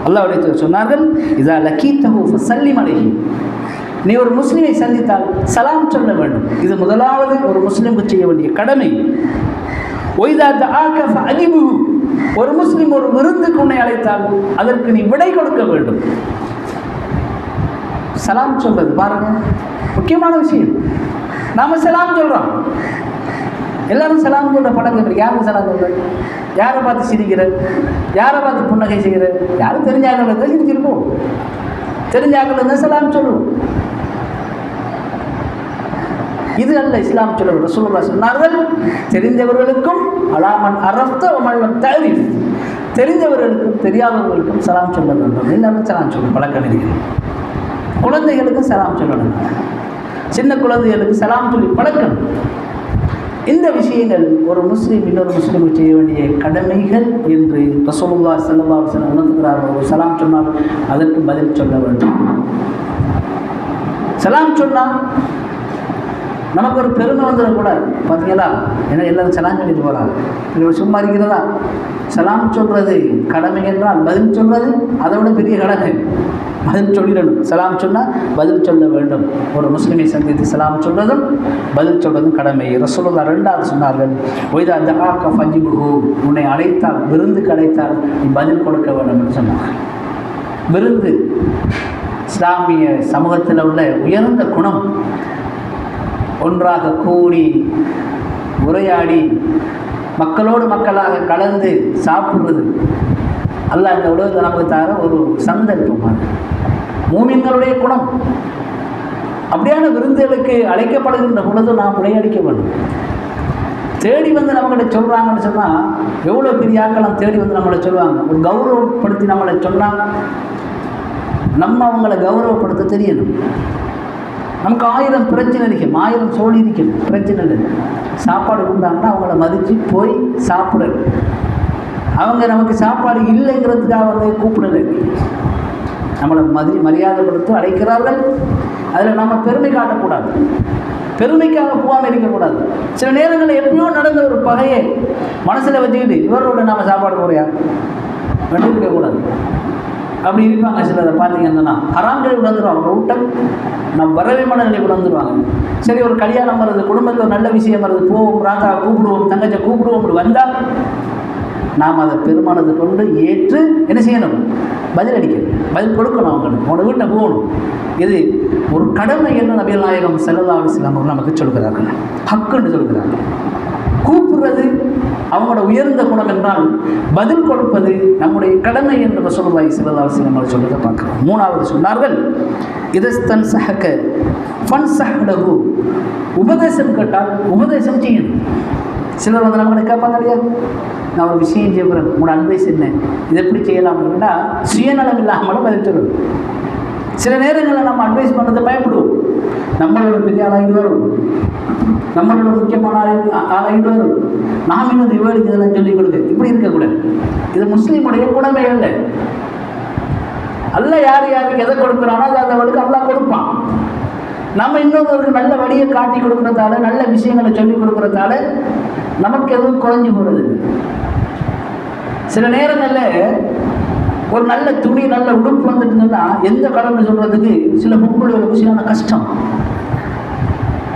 அல்லாஹ்வுடைய தூதர் சொன்னார்கள், இதா லகீத்தஹு ஃபஸல்லிம் அலைஹி, நீ ஒரு முஸ்லீமை சந்தித்தால் சலாம் சொல்ல வேண்டும். இது முதலாவது ஒரு முஸ்லீமுக்கு செய்ய வேண்டிய கடமை. ஒய்தா தஆக ஃபஅஜிபுஹு, ஒரு முஸ்லீம் ஒரு விருந்துக்கு உன்னை அழைத்தால் அதற்கு நீ விடை கொடுக்க வேண்டும். சலாம் சொல்றது பாருங்க, முக்கியமான விஷயம். நாம சலாம் சொல்றோம், எல்லாரும் சலாம் சொல்ற படம் கேட்குற, யாரும் சலாம் சொல்ற, யாரை பார்த்து சிரிக்கிற, யாரை பார்த்து புன்னகை செய்கிற, யாரும் தெரிஞ்சாக்கள் இருந்தால் சிரிச்சிருப்போம், தெரிஞ்சாக்கள் இருந்தால் சலாம் சொல்லுவோம். இது அல்ல இஸ்லாம் சொல்லுவது. ரசூலுல்லாஹ் சொன்னார்கள், தெரிந்தவர்களுக்கும் அலாமன் அரஃப்த வமன் தஅரிஃப், தெரிந்தவர்களுக்கும் தெரியாதவர்களுக்கும் சலாம் சொல்ல வேண்டும். எல்லாரும் சலாம் சொல்லணும் பழக்கம் இருக்கிறது. குழந்தைகளுக்கும் சலாம் சொல்லணும், சின்ன குழந்தைகளுக்கு சலாம் சொல்லி பழக்கணும். இந்த விஷயங்கள் ஒரு முஸ்லீம் இன்னொரு முஸ்லீமுக்கு செய்ய வேண்டிய கடமைகள் என்று ரசூலுல்லாஹ் ஸல்லல்லாஹு அலைஹி வஸல்லம் உணர்த்துகிறார்கள். ஒரு சலாம் சொன்னால் அதற்கு பதில் சொல்ல வேண்டும். சலாம் சொன்னால் நமக்கு ஒரு பெருமை வந்துடக்கூடாது. பார்த்தீங்களா, ஏன்னா எல்லாரும் சலாம் சொல்லிட்டு போகிறாங்க, இது சும்மா இருக்கிறதா? சலாம் சொல்கிறது கடமை என்றால் பதில் சொல்வது அதை விட பெரிய கடமை. பதில் சொல்லிடணும். சலாம் சொன்னால் பதில் சொல்ல வேண்டும். ஒரு முஸ்லிமை சந்தித்து சலாம் சொல்வதும் பதில் சொல்வதும் கடமை. ரசூலுல்லாஹ் 2வது சொன்னார்கள், ஒய்தா தஆக ஃபஜிபுஹு, உன்னை அழைத்தால் விருந்துக்கு அழைத்தால் நீ பதில் கொடுக்க வேண்டும் என்று சொன்னார்கள். விருந்து இஸ்லாமிய சமூகத்தில் உள்ள உயர்ந்த குணம். ஒன்றாக கூடி உரையாடி மக்களோடு மக்களாக கலந்து சாப்பிடுறது அல்லாஹ் இந்த உலகத்தில் நமக்கு தர ஒரு சந்தர்ப்பம். மூமின்களுடைய குணம். அப்படியான விருந்துகளுக்கு அழைக்கப்படுகின்ற பொழுது நாம் உரையாடிக்க வேண்டும். தேடி வந்து நம்மகிட்ட சொல்கிறாங்கன்னு சொன்னால் எவ்வளோ பெரிய ஆட்கள் தேடி வந்து நம்மளை சொல்லுவாங்க. ஒரு கௌரவப்படுத்தி நம்மளை சொன்னால் நம்ம அவங்களை கௌரவப்படுத்த தெரியணும். நமக்கு 1000 பிரச்சனை இருக்கும், 1000 சோழி இருக்கும், பிரச்சனை இல்லை. சாப்பாடு கொடுத்தாங்கன்னா அவங்கள மதித்து போய் சாப்பிடணும். அவங்க நமக்கு சாப்பாடு இல்லைங்கிறதுக்காக வந்து கூப்பிடலை, நம்மளை மரியாதை கொடுத்து அழைக்கிறார்கள். அதில் நம்ம பெருமை காட்டக்கூடாது, பெருமைக்காக போகாமல் இருக்கக்கூடாது. சில நேரங்களில் எப்படியோ நடந்த ஒரு பகையை மனசில் வச்சுக்கிட்டு இவரோட நம்ம சாப்பாடு போறியா வெட்டி இருக்கக்கூடாது. அப்படி இருப்பாங்க சிலரை பார்த்தீங்கன்னா, ஹராம்களை விளந்துருவாங்க. அவங்க ஊட்டம் நம்ம வரவே மனநிலை விளந்துருவாங்க. சரி, ஒரு கல்யாணம் வருது, குடும்பத்தில் நல்ல விஷயம் வருது, போவோம், ராத்தா கூப்பிடுவோம், தங்கச்சை கூப்பிடுவோம் வந்தால் நாம் அதை பெருமானது கொண்டு ஏற்று என்ன செய்யணும்? பதில் அளிக்கணும், பதில் கொடுக்கணும். அவங்களுக்கு அவங்களோட வீட்டை போகணும். இது ஒரு கடமை என்று நபிகள் நாயகம் ஸல்லல்லாஹு அலைஹி வஸல்லம் அவர்கள் நமக்கு சொல்கிறார்கள். ஹக்குன்னு சொல்கிறார்கள். கூப்பிடுறது அவங்களோட உயர்ந்த குணம் என்றால் பதில் கொடுப்பது நம்முடைய கடமை என்று ரசூலுல்லாஹி ஸல்லல்லாஹு அலைஹி வஸல்லம் சொல்றதை பார்க்கிறோம். 3வது சொன்னார்கள், இதஸ்தன் சஹக ஃபன்ஸஹ் லஹு, உபதேசம் கேட்டால் உபதேசம் செய்யணும். சிலர் வந்து நம்மளை கேட்பாங்க இல்லையா, நான் ஒரு விஷயம் செய்ய போகிறேன், உங்களோட அட்வைஸ் என்ன, இது எப்படி செய்யலாம் அப்படின்னா சுயநலம் இல்லாமலும் பதில் சொல்லணும். சில நேரங்களில் நம்ம அட்வைஸ் பண்ணுறதை பயப்படுவோம். நம்மளோட பெரிய ஆளாகிட்டு வரும், நம்மளோட முக்கியமான ஆளாகிட்டு வரும், நாம் இன்னும் இவருக்கு இதெல்லாம் சொல்லிக் கொடுக்க, இப்படி இருக்கக்கூடாது. இது முஸ்லீமுடைய குணமே இல்லை. அல்லாஹ் யார் யாருக்கு எதை கொடுக்குறானோ அது அந்த வழிக்கு அல்லாஹ் கொடுப்பான். நம்ம இன்னொருவருக்கு நல்ல வழியை காட்டி கொடுக்குறதால, நல்ல விஷயங்களை சொல்லிக் கொடுக்குறதால நமக்கு எதுவும் குறைஞ்சி போகிறது. சில நேரங்களில் ஒரு நல்ல துணி நல்ல உடுப்பு வந்துட்டுன்னா எந்த கடமை சொல்கிறதுக்கு சில பொம்பளைகளுக்கு சில கஷ்டம்.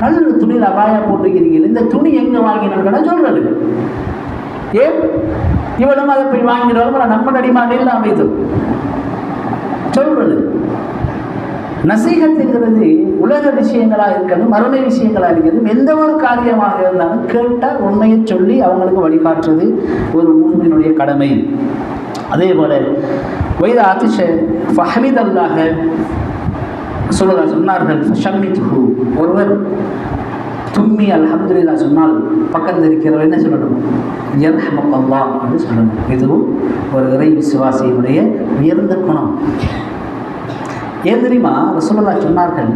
நல்ல துணியில் அபாயா போட்டுக்கிறீங்க, இந்த துணி எங்கே வாங்கினு சொல்கிறது. ஏன் இவளும் அதை போய் வாங்கினாலும் நம்ம அடிமாடியில் அமைது சொல்கிறது. நசீகத்துங்கிறது உலக விஷயங்களாக இருக்கிறது, மறுமை விஷயங்களாக இருக்கிறது. எந்த ஒரு காரியமாக இருந்தாலும் கேட்டால் உண்மையை சொல்லி அவங்களுக்கு வழிகாட்டுறது ஒரு முஸ்லிமுடைய கடமை. அதே போல வைதா ஆதிஷ ஃபஹமித் அல்லாஹ சொன்னார்கள், ஒருவர் தும்மி அல்ஹம்துலில்லாஹ் சொன்னால் பக்கத்தில் இருக்கிறவர் என்ன சொல்லணும்? யர்ஹமுக்கல்லாஹ் என்று சொல்லணும். இதுவும் ஒரு இறை விசுவாசியினுடைய உயர்ந்த குணம். ஏன் தெரியுமா? ரசூலுல்லாஹ் சொன்னார்கள்,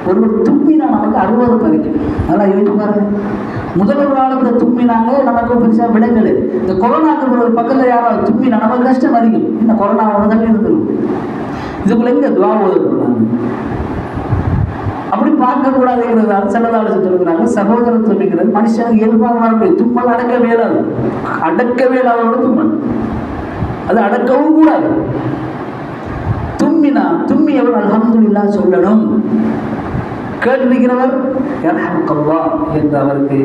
ஒருவர் தும்மினா நமக்கு 60 பறிக்கும். அதெல்லாம் யோசிச்சு பாருங்க. முதல் காலத்தில் தும்மினாங்க, நமக்கு பெருசாக விடங்கள். இந்த கொரோனாக்கு ஒரு பக்கத்தில் யாராவது தும்மினா நமக்கு கஷ்டம் அதிகம். இந்த கொரோனா உடனே இருந்துடும். இதுக்குள்ள எங்க துவா ஓதுறாங்க? அப்படி பார்க்கக்கூடாதுங்கிறதால சிலதால சொல்லுறாங்க, சகோதரத்துவங்கிறது மனுஷனுக்கு இயல்பாக வரக்கூடிய தும்மல் அடக்கவே இல்லாது. அடக்கவே இல்லாதோட தும்மல் அது அடக்கவும் கூடாது. தும்மியவர் அல்ஹம்துலில்லாஹ் சொல்லணும். கேட்டிருக்கிறவர் யர்ஹமுக்கல்லாஹ் என்று அவருக்கு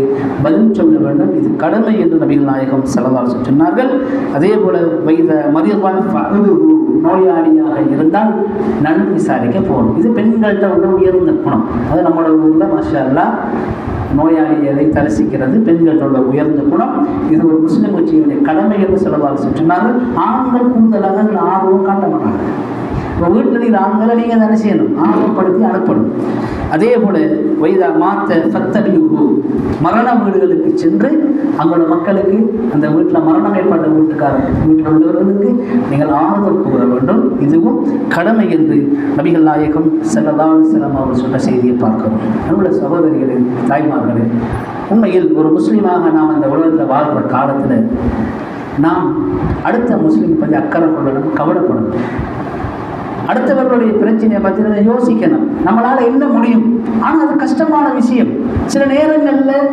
பதில் சொல்ல வேண்டும். இது கடமை என்று நபிகள் நாயகம் ஸல்லல்லாஹு அலைஹி வஸல்லம் சொன்னார்கள். அதே போல வைத மரியவான் நோயாளியாக இருந்தால் நன்கு விசாரிக்க போகணும். இது பெண்கள்கிட்ட உள்ள உயர்ந்த குணம். அது நம்மளோட ஊரில் மாஷா அல்லாஹ் நோயாளிகளை தரிசிக்கிறது பெண்களோட உயர்ந்த குணம். இது ஒரு முஸ்லிம் கட்சியுடைய கடமை என்று ஸல்லல்லாஹு அலைஹி வஸல்லம் சொன்னார்கள். ஆண்கள் கூடுதலாக இந்த ஆர்வம் காட்ட மாட்டாங்க. இப்போ வீட்டில் நீங்கள் ஆண்களை நீங்கள் தானே செய்யணும், ஆர்வப்படுத்தி அனுப்பணும். அதே போல வைதா மாத்த ஃபத்தபியூஹு, மரண வீடுகளுக்கு சென்று அங்குள்ள மக்களுக்கு, அந்த வீட்டில் மரணம் ஏற்பட்ட வீட்டில் உள்ளவர்களுக்கு நீங்கள் ஆறுதல் கூற வேண்டும். இதுவும் கடமை என்று நபிகள் நாயகம் ஸல்லல்லாஹு அலைஹி வஸல்லம் அவர்கள் சொன்ன செய்தியை பார்க்கிறோம். நம்முடைய சகோதரிகளே, தாய்மார்களே, உண்மையில் ஒரு முஸ்லீமாக நாம் இந்த உலகத்தில் வாழ்கிற காலத்தில் நாம் அடுத்த முஸ்லீம் பற்றி அக்கறை கொள்ளணும், கவலைப்படணும். அடுத்தவர்களுடைய பிரச்சனையை பற்றி நம்ம யோசிக்கணும். நம்மளால் என்ன முடியும்? ஆனால் அது கஷ்டமான விஷயம். சில நேரங்களில்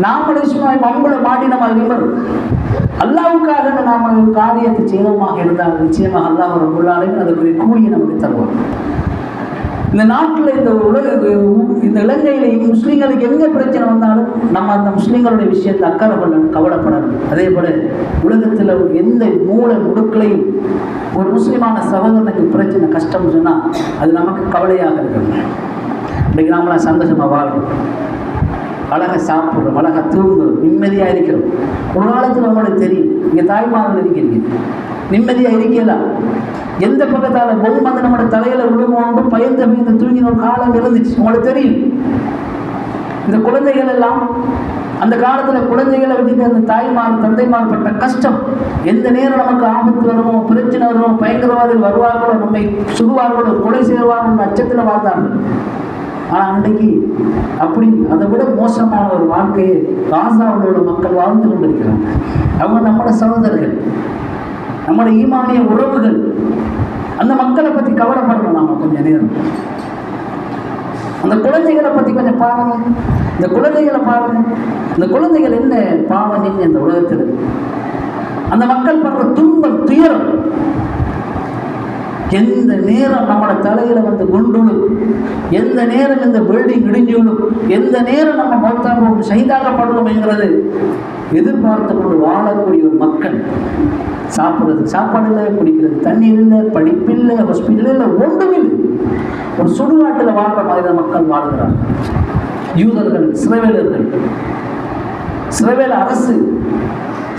நாமளே சும்மா மம்பளை மாட்டி நம்ம அறிவரும். அல்லாவுக்காக நாம் ஒரு காரியத்தை செய்வமாக இருந்தால் நிச்சயமாக அல்லாஹ் ரப்பல் ஆலமீன் அதுக்குரிய கூலியை நமக்கு தருவார். இந்த நாட்டில் இந்த இலங்கையில் முஸ்லீம்களுக்கு எந்த பிரச்சனை வந்தாலும் நம்ம அந்த முஸ்லீம்களுடைய விஷயத்தில் அக்கறை கொள்ளணும், கவலைப்படணும். அதே போல உலகத்தில் எந்த மூளை முடுக்களையும் ஒரு முஸ்லீமான சகோதரனுக்கு பிரச்சனை கஷ்டம் சொன்னால் அது நமக்கு கவலையாக இருக்கணும். இன்றைக்கு நாமளாம் சந்தோஷமாக வாழ்றோம், அழகாக சாப்பிட்றோம், அழகாக தூங்குறோம், நிம்மதியாக இருக்கிறோம். ஒரு காலத்தில் உங்களுக்கு தெரியும், இங்கே தாய்மார்கள் இருக்கிறீங்க, நிம்மதியாக இருக்கலாம். எந்த பக்கத்தால் பொம்மை வந்து நம்மளோட தலையில் விழுவோண்டு பயந்து தூங்கின ஒரு காலம் இருந்துச்சு, உங்களுக்கு தெரியும். இந்த குழந்தைகள் எல்லாம் அந்த காலத்தில் குழந்தைகளை வச்சுட்டு அந்த தாய்மார் தந்தைமார் பட்ட கஷ்டம், எந்த நேரம் நமக்கு ஆபத்து வருமோ, பிரச்சனை வருமோ, பயங்கரவாதிகள் வருவார்களோ, நம்மை சுடுவார்களோ, கொலை செய்வார்களோ அச்சத்தில் வாழ்ந்தார்கள். ஆனால் அன்றைக்கு அப்படி அதை விட மோசமான ஒரு வாழ்க்கையை காசாவில் உள்ள மக்கள் வாழ்ந்து கொண்டிருக்கிறாங்க. அவங்க நம்மளோட சகோதரர்கள், நம்மளோட ஈமானிய உறவுகள். அந்த மக்களை பற்றி கவலைப்படணும். நாம கொஞ்சம் நேரம் அந்த குழந்தைகளை பற்றி கொஞ்சம் பாருங்க. இந்த குழந்தைகளை பாருங்க, இந்த குழந்தைகள் என்ன பாவம் இந்த உலகத்தில். அந்த மக்கள் படுற துன்பம், துயரம், எந்த நேரம் நம்மளோட தலையில வந்து குண்டுடும், எந்த நேரம் இந்த பில்டிங் இடிஞ்சுடும், எந்த நேரம் நம்ம மௌத்தாகவும் ஷஹீதாகப்படுவோம் என்கிறது எதிர்பார்த்து கொண்டு வாழக்கூடிய ஒரு மக்கள். சாப்பிட்றது சாப்பாடு இல்லை, குடிக்கிறது தண்ணீர் இல்லை, படிப்பில்லை, ஹாஸ்பிட்டல் இல்லை, ஒன்றுமில்லை. ஒரு சுடுகாட்டில் வாழ்ற மாதிரி தான் மக்கள் வாழ்கிறார்கள். யூதர்கள், சிறைவேல அரசு,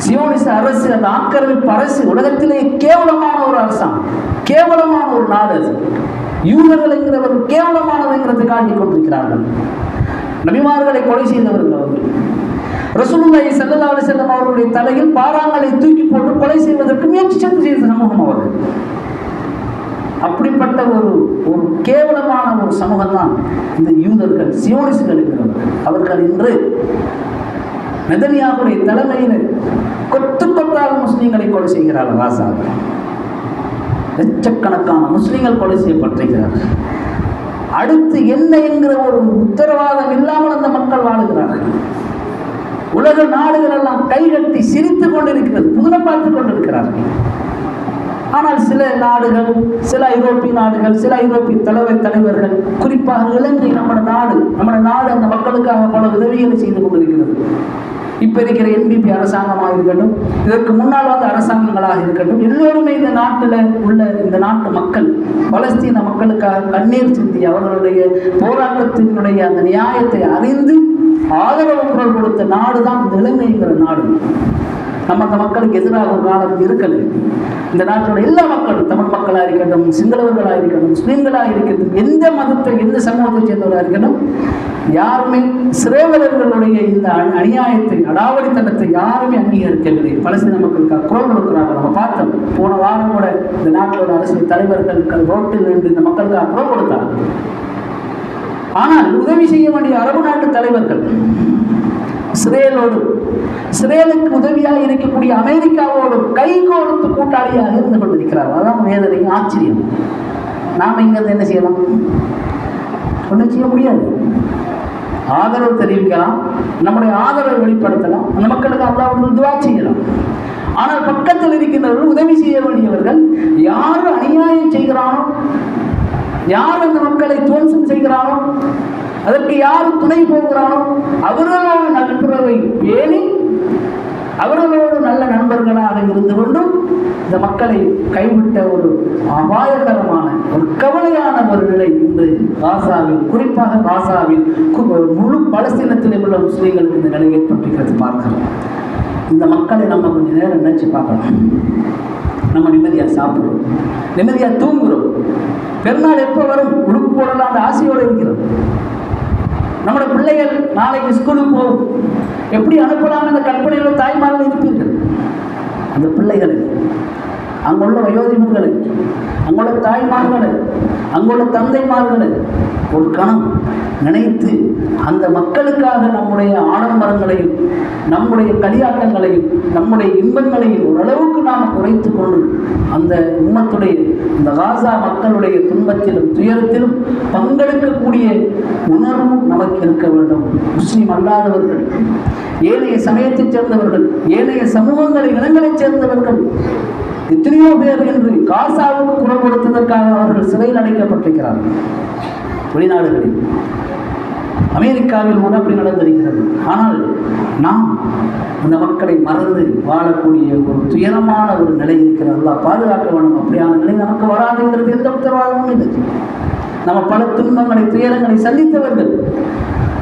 சியோனிச அரசு, அந்த ஆக்கிரமிப்பு அரசு உலகத்திலேயே கேவலமான ஒரு அரசாங்கம், கேவலமான ஒரு நாடு அது. யூதர்கள் என்கிறவர் கேவலமானதுங்கிறதை காட்டிக் கொண்டிருக்கிறார்கள். நபிமார்களை கொலை செய்தவர்கள் அவர்கள். ரசூலுல்லாஹி ஸல்லல்லாஹு அலைஹி வஸல்லம் அவர்களுடைய தலையில் பாறாங்களை தூக்கி போட்டு கொலை செய்வதற்கு முயற்சி செய்த சமூகம் அவர்கள். அப்படிப்பட்ட ஒரு கேவலமான ஒரு சமூகம் தான் இந்த யூதர்கள், சியோனிஸ்டுகள் இருக்கிறவர்கள். அவர்கள் இன்று நெதன்யாஹுடைய தலைமையில் கொத்து கொத்தாக முஸ்லீம்களை கொலை செய்கிறார்கள். ராசாக லட்சக்கணக்கான முஸ்லீம்கள் கொலை செய்யப்பட்டிருக்கிறார்கள். அடுத்து என்ன என்கிற ஒரு உத்தரவாதம் இல்லாமல் அந்த மக்கள் வாழுகிறார்கள். உலக நாடுகள் எல்லாம் கைகட்டி சிரித்துக் கொண்டிருக்கிறது, புதுமை பார்த்துக் கொண்டிருக்கிறார்கள். ஆனால் சில நாடுகள், சில ஐரோப்பிய நாடுகள், சில ஐரோப்பிய தலைவர்கள், குறிப்பாக இலங்கை, நம்முடைய நாடு அந்த மக்களுக்காக பல உதவிகளை செய்து கொண்டிருக்கிறது. இப்போ இருக்கிற NPP அரசாங்கமாக இருக்கட்டும், இதற்கு முன்னால் வந்த அரசாங்கங்களாக இருக்கட்டும், எல்லோருமே இந்த நாட்டில் உள்ள இந்த நாட்டு மக்கள், பலஸ்தீன மக்களுக்காக கண்ணீர் சிந்தி அவர்களுடைய போராட்டத்தினுடைய அந்த நியாயத்தை அறிந்து ஆதரவு குரல் கொடுத்த நாடு தான் இந்த இலங்கைங்கிற நாடு. நம்ம அந்த மக்களுக்கு எதிராக ஒரு காலம் இருக்கலை. இந்த நாட்டோட எல்லா மக்களும், தமிழ் மக்களாக இருக்கட்டும், சிங்களவர்களாக இருக்கட்டும், முஸ்லீம்களாக இருக்கட்டும், எந்த மதத்தை எந்த சமூகத்தை சேர்ந்தவராக இருக்கட்டும், யாருமே சிறைவலர்களுடைய இந்த அநியாயத்தை, அடாவடித்தனத்தை யாருமே அங்கீகரிக்கவில்லை. பலஸ்தீன மக்களுக்காக குரல் கொடுக்கிறாங்க. நம்ம பார்த்தோம், போன வாரம் கூட இந்த நாட்டோட அரசியல் தலைவர்கள் ரோட்டில் நின்று இந்த மக்களுக்காக குரல் கொடுத்தாங்க. ஆனால் உதவி செய்ய வேண்டிய அரபு நாட்டு தலைவர்கள் இஸ்ரேலுக்கு உதவியாக இருக்கக்கூடிய அமெரிக்காவோடு கைகோர்த்து கூட்டாளியாக இருந்து கொண்டிருக்கிறார்கள். அதான் வேதனையும் ஆச்சரியம். நாம் இங்கிருந்து என்ன செய்யலாம்? ஒன்றும் செய்ய முடியாது. ஆதரவு தெரிவிக்கலாம், நம்முடைய ஆதரவை வெளிப்படுத்தலாம், அந்த மக்களுக்கு அல்லாஹ்விடம் துஆ செய்யலாம். ஆனால் பக்கத்தில் இருக்கின்றவர்கள், உதவி செய்ய வேண்டியவர்கள், யார் அநியாயம் செய்கிறானோ, யார் அந்த மக்களை துவம்சம் செய்கிறானோ, அதற்கு யார் துணை போகிறானோ அவர்களோடு நட்புறவை பேணி அவர்களோடு நல்ல நண்பர்களாக இருந்து கொண்டும் இந்த மக்களை கைவிட்ட ஒரு அபாயகரமான, ஒரு கவலையான ஒரு நிலை இன்று காசாவில், குறிப்பாக காசாவில் முழு பலஸ்தீனத்திலே உள்ள முஸ்லீம்களுக்கு இந்த நிலை ஏற்பட்டிருக்கிறது பார்க்கிறோம். இந்த மக்களை நம்ம கொஞ்சம் நேரம் நினைச்சு பார்க்கலாம். நம்ம நிம்மதியாக சாப்பிடுறோம், நிம்மதியாக தூங்குகிறோம், பெருநாள் எப்போ வரும் உடுப்பு போடலாம் அந்த ஆசையோடு இருக்கிறோம். நம்முடைய பிள்ளைகள் நாளைக்கு ஸ்கூலுக்கு போகும், எப்படி அனுப்பலாம் என்ற கற்பனையோட தாய்மார்கள் இருப்பீர்கள். அந்த பிள்ளைகளை, அங்குள்ள வயோதிபர்களை, அங்குள்ள தாய்மார்களை, அங்குள்ள தந்தைமார்களை ஒரு கணம் நினைத்து அந்த மக்களுக்காக நம்முடைய ஆடம்பரங்களையும் நம்முடைய களியாட்டங்களையும் நம்முடைய இன்பங்களையும் ஓரளவுக்கு நாம் குறைத்து கொண்டு அந்த உம்மத்துடைய இந்த காசா மக்களுடைய துன்பத்திலும் துயரத்திலும் பங்கெடுக்கக்கூடிய உணர்வு நமக்கு இருக்க வேண்டும். முஸ்லீம் அல்லாதவர்கள், ஏனைய சமயத்தைச் சேர்ந்தவர்கள், ஏனைய சமூகங்களை இனங்களைச் சேர்ந்தவர்கள் எத்தனையோ பேர் என்று காசாவுக்கு குரல் கொடுத்ததற்காக அவர்கள் சிறையில் அடைக்கப்பட்டிருக்கிறார்கள். வெளிநாடுகளில், அமெரிக்காவில் கூட அப்படி நடந்திருக்கிறது. ஆனால் நாம் அந்த மக்களை மறந்து வாழக்கூடிய ஒரு துயரமான ஒரு நிலை இருக்கிறது. அல்லாஹ் பாதுகாக்க வேண்டும். அப்படியான நிலை நமக்கு வராதுங்கிறது எந்த உத்தரவாதமும் இல்லை. நம்ம பல துன்பங்களை, துயரங்களை சந்தித்தவர்கள்.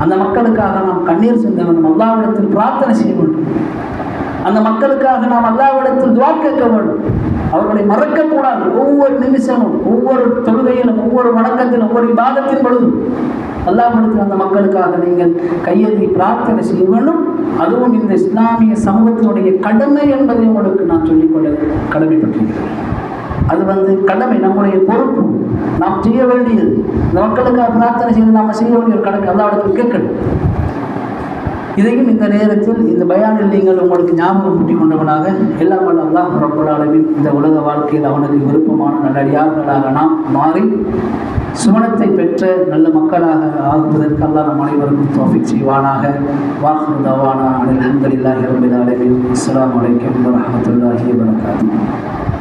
அந்த மக்களுக்காக நாம் கண்ணீர் சிந்த வேண்டும், அல்லாஹ்விடத்தில் பிரார்த்தனை செய்ய வேண்டும். அந்த மக்களுக்காக நாம் அல்லாஹ்விடத்தில் துஆ கேட்க வேண்டும். அவர்களை மறக்கக்கூடாது. ஒவ்வொரு நிமிஷமும், ஒவ்வொரு தொழுகையிலும், ஒவ்வொரு வணக்கத்திலும், ஒவ்வொரு இபாதத்தின் பொழுதும் அல்லாஹ்விடத்தில் அந்த மக்களுக்காக நீங்கள் கையெழுதி பிரார்த்தனை செய்ய வேண்டும். அதுவும் இந்த இஸ்லாமிய சமூகத்தினுடைய கடமை என்பதை உங்களுக்கு நான் சொல்லிக்கொள்ள கடமைப்பட்டிருக்கிறேன். அது கடமை, நம்முடைய பொறுப்பு, நாம் செய்ய வேண்டியது. இந்த மக்களுக்காக பிரார்த்தனை செய்து நாம் செய்ய வேண்டிய ஒரு கடமை அல்லாஹ்விடத்தில் கேட்கணும். இதையும் இந்த நேரத்தில் இந்த பயானில் நீங்கள் உங்களுக்கு ஞாபகம் ஊட்டி கொண்டவனாக எல்லாம் வல்ல அல்லாஹ் ரப்பல் ஆலமீன் இந்த உலக வாழ்க்கையில் அவனுக்கு விருப்பமான நல்லடியார்களாக நாம் மாறி சுவனத்தை பெற்ற நல்ல மக்களாக ஆகுவதற்கு அல்லாஹ் நம் அனைவருக்கும் தௌஃபீக் செய்வானாக. வாஹிரு தவானா அல்ஹம்துலில்லாஹி ரப்பில் ஆலமீன். அஸ்ஸலாமு அலைக்கும் வரஹ்மத்துல்லாஹி வபரகாத்துஹு.